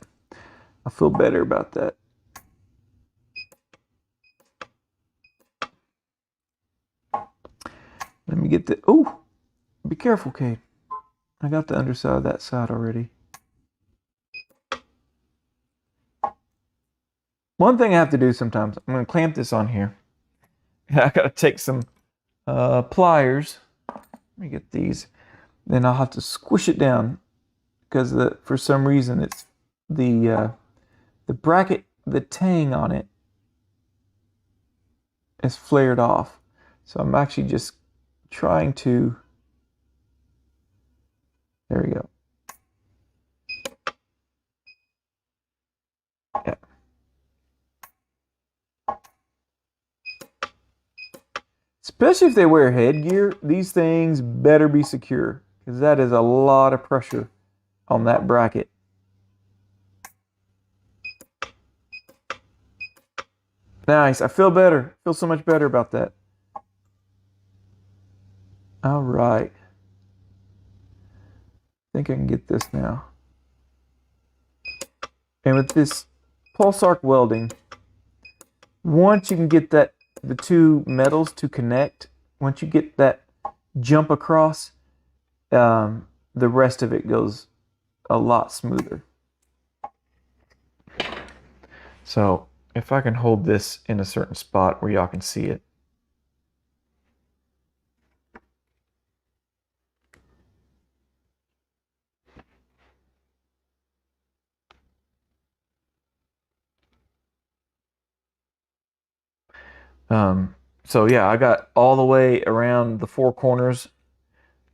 I feel better about that. Let me get the, oh, be careful, Cade. I got the underside of that side already. One thing I have to do sometimes, I'm going to clamp this on here. I got to take some pliers. Let me get these. Then I'll have to squish it down because for some reason it's the bracket, the tang on it is flared off. So I'm actually just trying to, there we go. Yeah. Especially if they wear headgear, these things better be secure, because that is a lot of pressure on that bracket. Nice, I feel better. I feel so much better about that. All right. I think I can get this now. And with this pulse arc welding, once you can get the two metals to connect, once you get that jump across, the rest of it goes a lot smoother. So if I can hold this in a certain spot where y'all can see it. So yeah, I got all the way around the four corners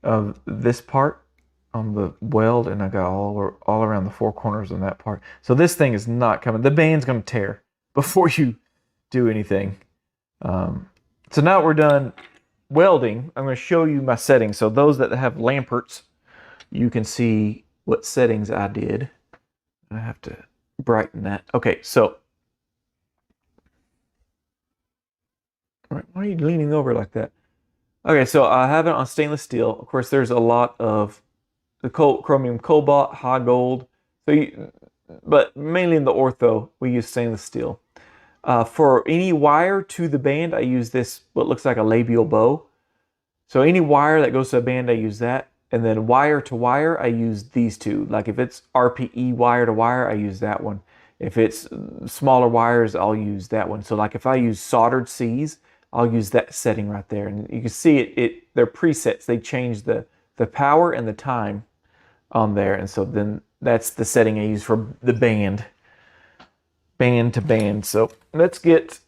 of this part on the weld, and I got all around the four corners on that part. So this thing is not coming. The band's going to tear before you do anything. So now we're done welding. I'm going to show you my settings. So those that have Lamperts, you can see what settings I did. I have to brighten that. Okay, so why are you leaning over like that? Okay, so I have it on stainless steel. Of course, there's a lot of the chromium cobalt, high gold. But mainly in the ortho, we use stainless steel. For any wire to the band, I use this, what looks like a labial bow. So any wire that goes to a band, I use that. And then wire to wire, I use these two. Like if it's RPE wire to wire, I use that one. If it's smaller wires, I'll use that one. So like if I use soldered C's, I'll use that setting right there. And you can see they're presets. They change the power and the time on there. And so then that's the setting I use for the band to band. So let's get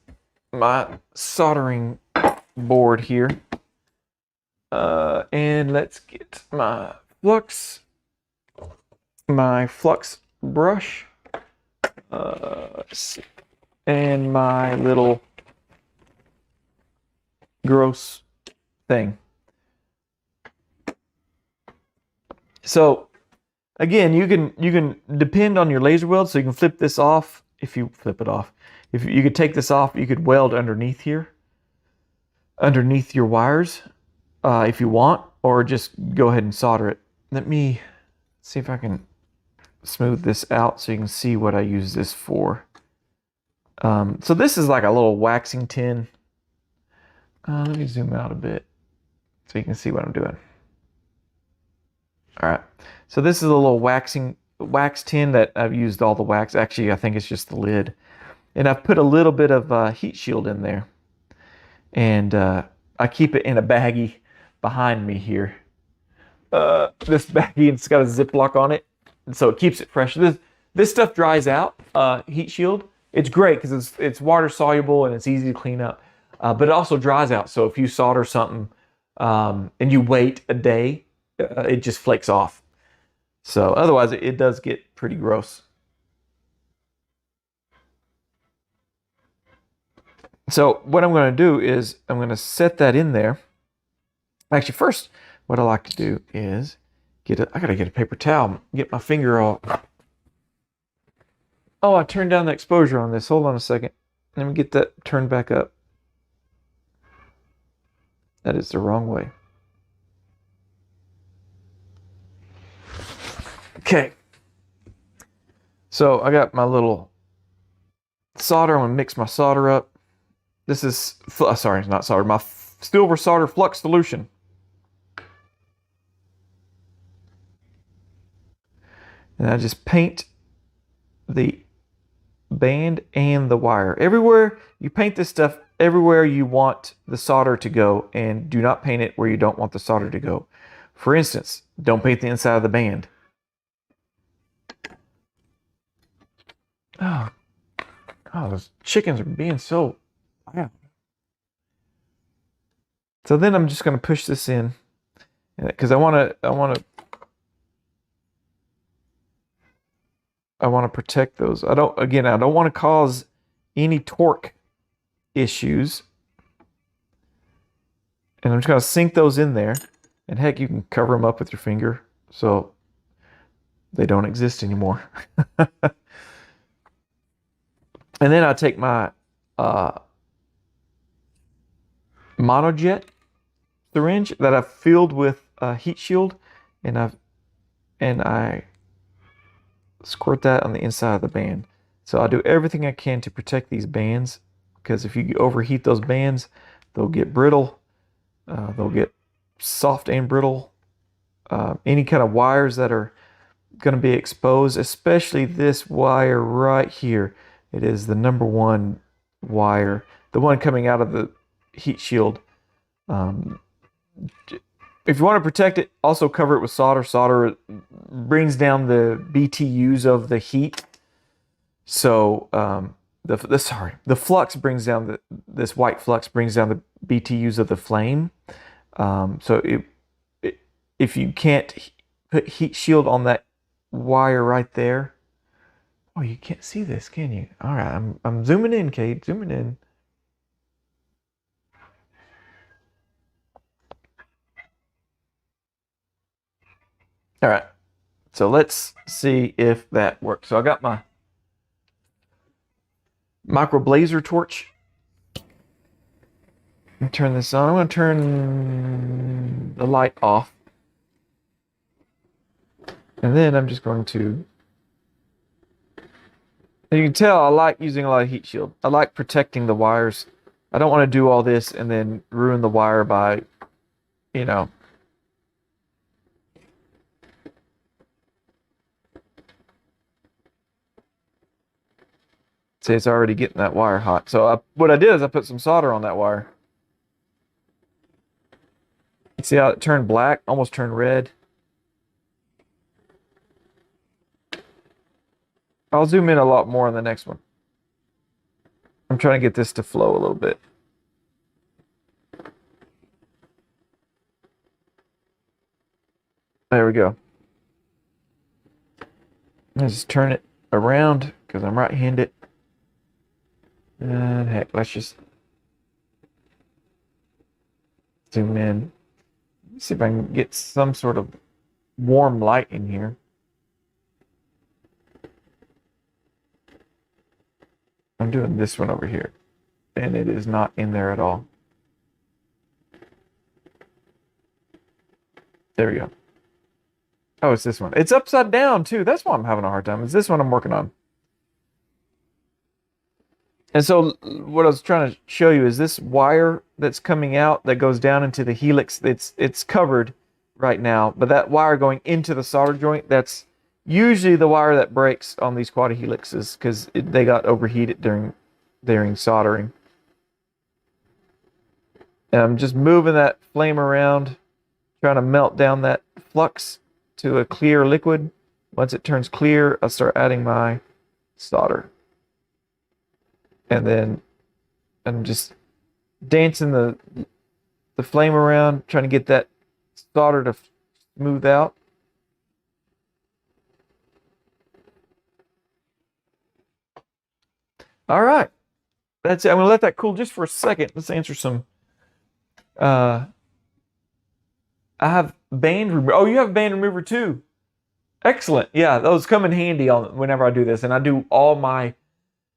my soldering board here. And let's get my flux brush, and my little gross thing. So again, you can depend on your laser weld, so you can flip this off if you flip it off. If you could take this off, you could weld underneath here, underneath your wires, if you want, or just go ahead and solder it. Let me see if I can smooth this out so you can see what I use this for. So this is like a little waxing tin. Let me zoom out a bit so you can see what I'm doing. All right, so this is a little wax tin that I've used all the wax. Actually, I think it's just the lid. And I've put a little bit of heat shield in there. And I keep it in a baggie behind me here. This baggie, it's got a Ziploc on it, and so it keeps it fresh. This stuff dries out, heat shield. It's great because it's water soluble and it's easy to clean up. But it also dries out, so if you solder something and you wait a day, it just flakes off. So otherwise, it does get pretty gross. So what I'm going to do is I'm going to set that in there. Actually, first, what I like to do is I got to get a paper towel, get my finger all. Oh, I turned down the exposure on this. Hold on a second. Let me get that turned back up. That is the wrong way. Okay. So I got my little solder. I'm going to mix my solder up. This is, sorry, it's not solder, my silver solder flux solution. And I just paint the band and the wire. Everywhere you paint this stuff, everywhere you want the solder to go, and do not paint it where you don't want the solder to go. For instance, don't paint the inside of the band. Oh, those chickens are being so loud. So then I'm just going to push this in because I want to protect those. I don't want to cause any torque issues. And I'm just going to sink those in there. And heck, you can cover them up with your finger so they don't exist anymore. And then I take my monojet syringe that I've filled with heat shield, and I squirt that on the inside of the band. So I'll do everything I can to protect these bands, because if you overheat those bands, they'll get brittle. They'll get soft and brittle. Any kind of wires that are going to be exposed, especially this wire right here. It is the #1 wire, the one coming out of the heat shield. If you want to protect it, also cover it with solder. Solder brings down the BTUs of the heat. So the flux brings down this white flux brings down the BTUs of the flame. So if you can't put heat shield on that wire right there, oh, you can't see this, can you? All right, I'm zooming in, Kate, zooming in. All right, so let's see if that works. So I got my micro blazer torch. Let me turn this on. I'm going to turn the light off. And then I'm just going to, and you can tell I like using a lot of heat shield. I like protecting the wires. I don't want to do all this and then ruin the wire by, you know. See, it's already getting that wire hot. So what I did is I put some solder on that wire. See how it turned black, almost turned red. I'll zoom in a lot more on the next one. I'm trying to get this to flow a little bit. There we go. Let's just turn it around because I'm right-handed. And heck, let's just zoom in. Let's see if I can get some sort of warm light in here. I'm doing this one over here, and it is not in there at all. There we go. Oh, it's this one. It's upside down too. That's why I'm having a hard time. It's this one I'm working on. And so what I was trying to show you is this wire that's coming out that goes down into the helix. It's covered right now, but that wire going into the solder joint, that's usually the wire that breaks on these quad helixes because they got overheated during soldering. And I'm just moving that flame around, trying to melt down that flux to a clear liquid. Once it turns clear, I'll start adding my solder. And then I'm just dancing the flame around, trying to get that solder to smooth out. All right, that's it. I'm gonna let that cool just for a second. Let's answer some. I have band remover. Oh, you have band remover too. Excellent. Yeah, those come in handy on whenever I do this, and I do all my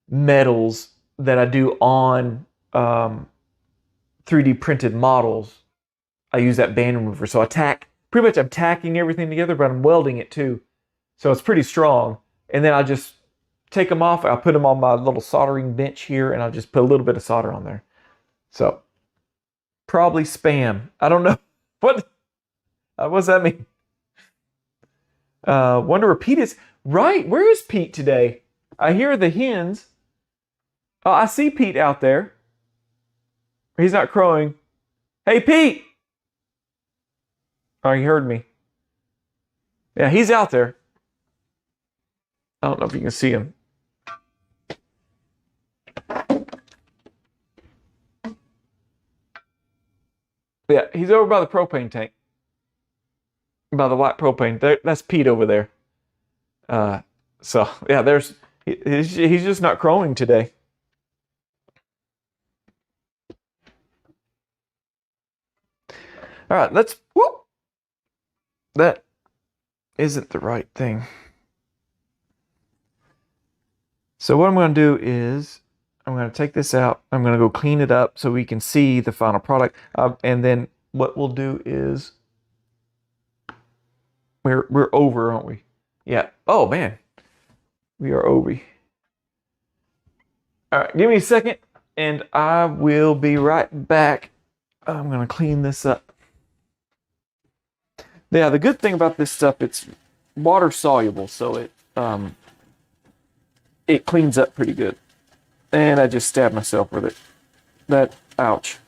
metals that I do on 3D printed models. I use that band remover, so pretty much I'm tacking everything together, but I'm welding it too, so it's pretty strong. And then I just take them off. I'll put them on my little soldering bench here, and I'll just put a little bit of solder on there. So probably spam. I don't know what's that mean. Wonder where Pete is. Right, where is Pete today? I hear the hens. Oh, I see Pete out there. He's not crowing. Hey, Pete! Oh, he heard me. Yeah, he's out there. I don't know if you can see him. Yeah, he's over by the propane tank. By the white propane. That's Pete over there. So, yeah, he's just not crowing today. All right, whoop. That isn't the right thing. So what I'm going to do is I'm going to take this out. I'm going to go clean it up so we can see the final product. And then what we'll do is we're over, aren't we? Yeah. Oh man, we are over. All right, give me a second, and I will be right back. I'm going to clean this up. Yeah, the good thing about this stuff, it's water soluble, so it cleans up pretty good. And I just stabbed myself with it. Ouch.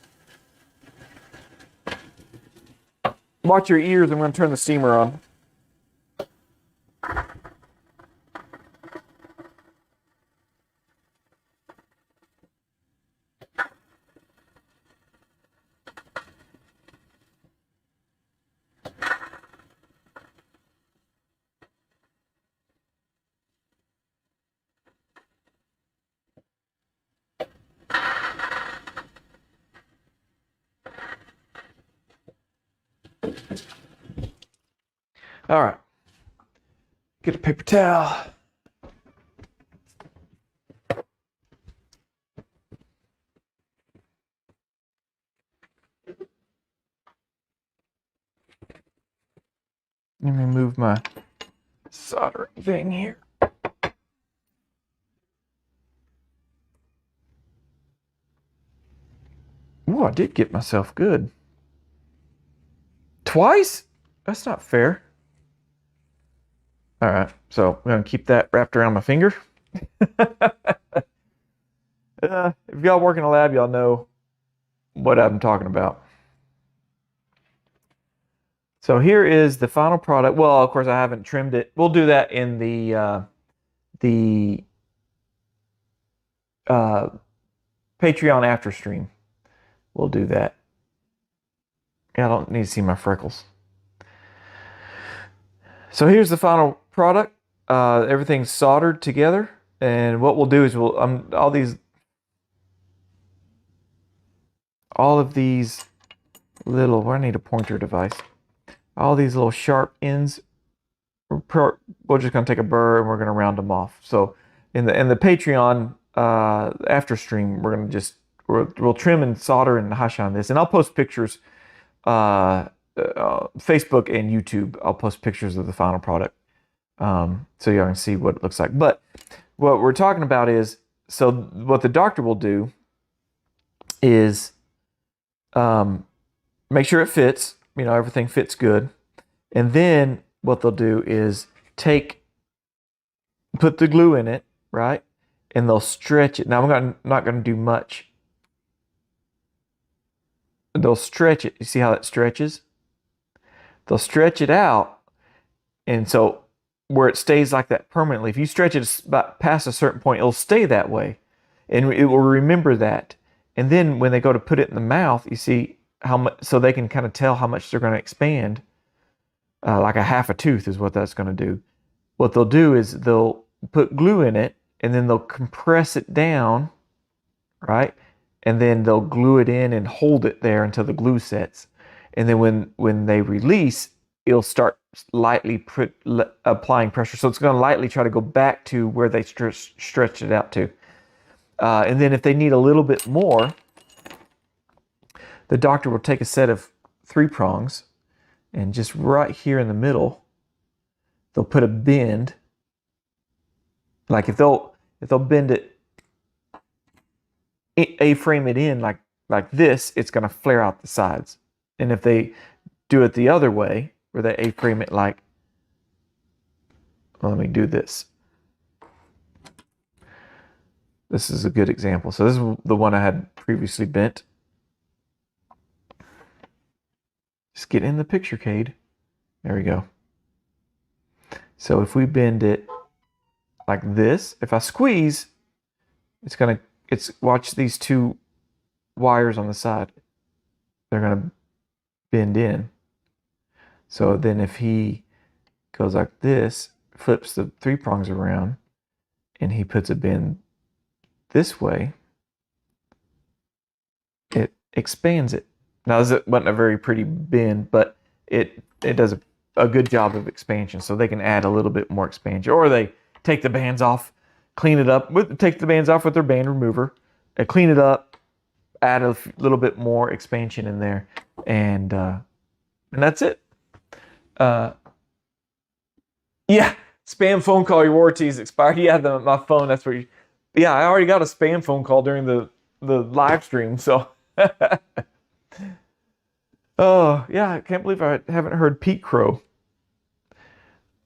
Watch your ears. I'm going to turn the steamer on. All right. Get a paper towel. Let me move my soldering thing here. Oh, I did get myself good. Twice? That's not fair. All right, so I'm going to keep that wrapped around my finger. If y'all work in a lab, y'all know what I'm talking about. So here is the final product. Well, of course, I haven't trimmed it. We'll do that in the Patreon after stream. We'll do that. Yeah, I don't need to see my freckles. So here's the final product. Everything's soldered together, and what we'll do is all of these little. I need a pointer device. All these little sharp ends. We're just gonna take a burr and we're gonna round them off. So in the Patreon after stream, we're gonna just we'll trim and solder and hot shine this, and I'll post pictures, Facebook and YouTube. I'll post pictures of the final product, so y'all can see what it looks like. But what we're talking about is, so what the doctor will do is make sure it fits. You know, everything fits good, and then what they'll do is put the glue in it, right? And they'll stretch it. Now I'm not going to do much. They'll stretch it. You see how it stretches? They'll stretch it out, and so where it stays like that permanently. If you stretch it about past a certain point, it'll stay that way, and it will remember that. And then when they go to put it in the mouth, you see how much, so they can kind of tell how much they're going to expand. Like a half a tooth is what that's going to do. What they'll do is they'll put glue in it, and then they'll compress it down, right? And then they'll glue it in and hold it there until the glue sets. And then when they release, it'll start lightly applying pressure. So it's going to lightly try to go back to where they stretched it out to. And then if they need a little bit more, the doctor will take a set of 3 prongs, and just right here in the middle, they'll put a bend. Like if they'll bend it, A-frame it in like this, it's going to flare out the sides. And if they do it the other way, where they A-frame it like, well, let me do this. This is a good example. So this is the one I had previously bent. Just get in the picture, Cade. There we go. So if we bend it like this, if I squeeze, watch these 2 wires on the side. They're gonna bend in. So then if he goes like this, flips the 3 prongs around, and he puts a bend this way, it expands it. Now, this wasn't a very pretty bend, but it does a good job of expansion. So they can add a little bit more expansion, or they take the bands off, clean it up, take the bands off with their band remover, and clean it up, add a little bit more expansion in there, and that's it. Yeah, spam phone call. Your warranty is expired. Yeah, my phone. That's where you. Yeah, I already got a spam phone call during the live stream. So. Oh, yeah, I can't believe I haven't heard Pete crow.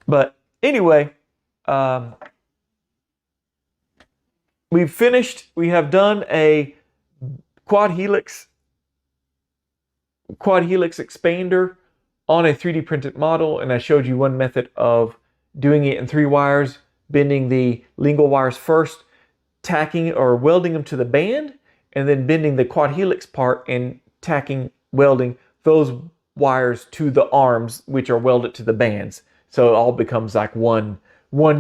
But anyway, we've finished. We have done a Quad-helix expander on a 3D printed model, and I showed you one method of doing it in 3 wires, bending the lingual wires first, tacking or welding them to the band, and then bending the Quad-helix part and welding those wires to the arms, which are welded to the bands. So it all becomes like one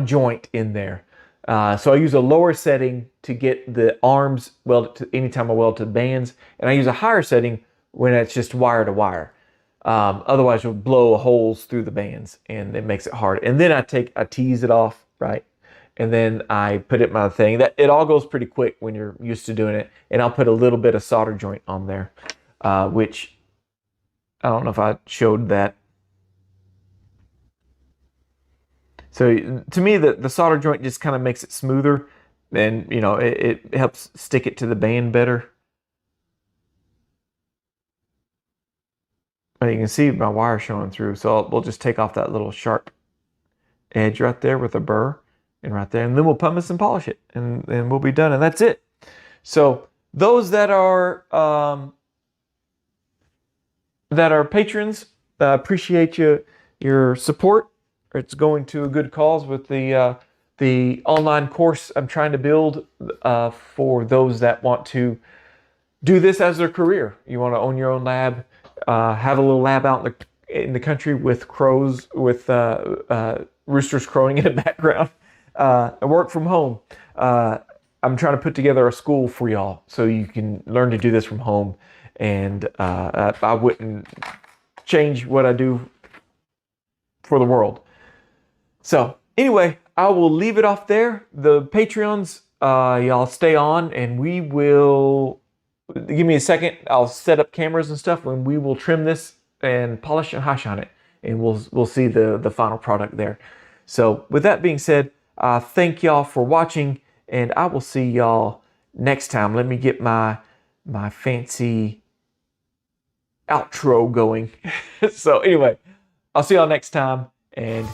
joint in there. So I use a lower setting to get the arms welded to anytime I weld to the bands, and I use a higher setting when it's just wire to wire. Otherwise, you'll blow holes through the bands, and it makes it hard. And then I tease it off, right? And then I put it in my thing. It all goes pretty quick when you're used to doing it. And I'll put a little bit of solder joint on there, which I don't know if I showed that. So to me, the solder joint just kind of makes it smoother, and you know, it helps stick it to the band better. But you can see my wire showing through, so we'll just take off that little sharp edge right there with a burr, and right there, and then we'll pumice and polish it, and we'll be done, and that's it. So those that are patrons, appreciate your support. It's going to a good cause with the online course I'm trying to build for those that want to do this as their career. You want to own your own lab, have a little lab out in the country with crows, with roosters crowing in the background, and work from home. I'm trying to put together a school for y'all so you can learn to do this from home, and I wouldn't change what I do for the world. So anyway, I will leave it off there. The Patreons y'all stay on, and we will, give me a second. I'll set up cameras and stuff, and we will trim this and polish and high shine it, and we'll see the final product there. So with that being said, thank y'all for watching, and I will see y'all next time. Let me get my fancy outro going. So anyway, I'll see y'all next time, and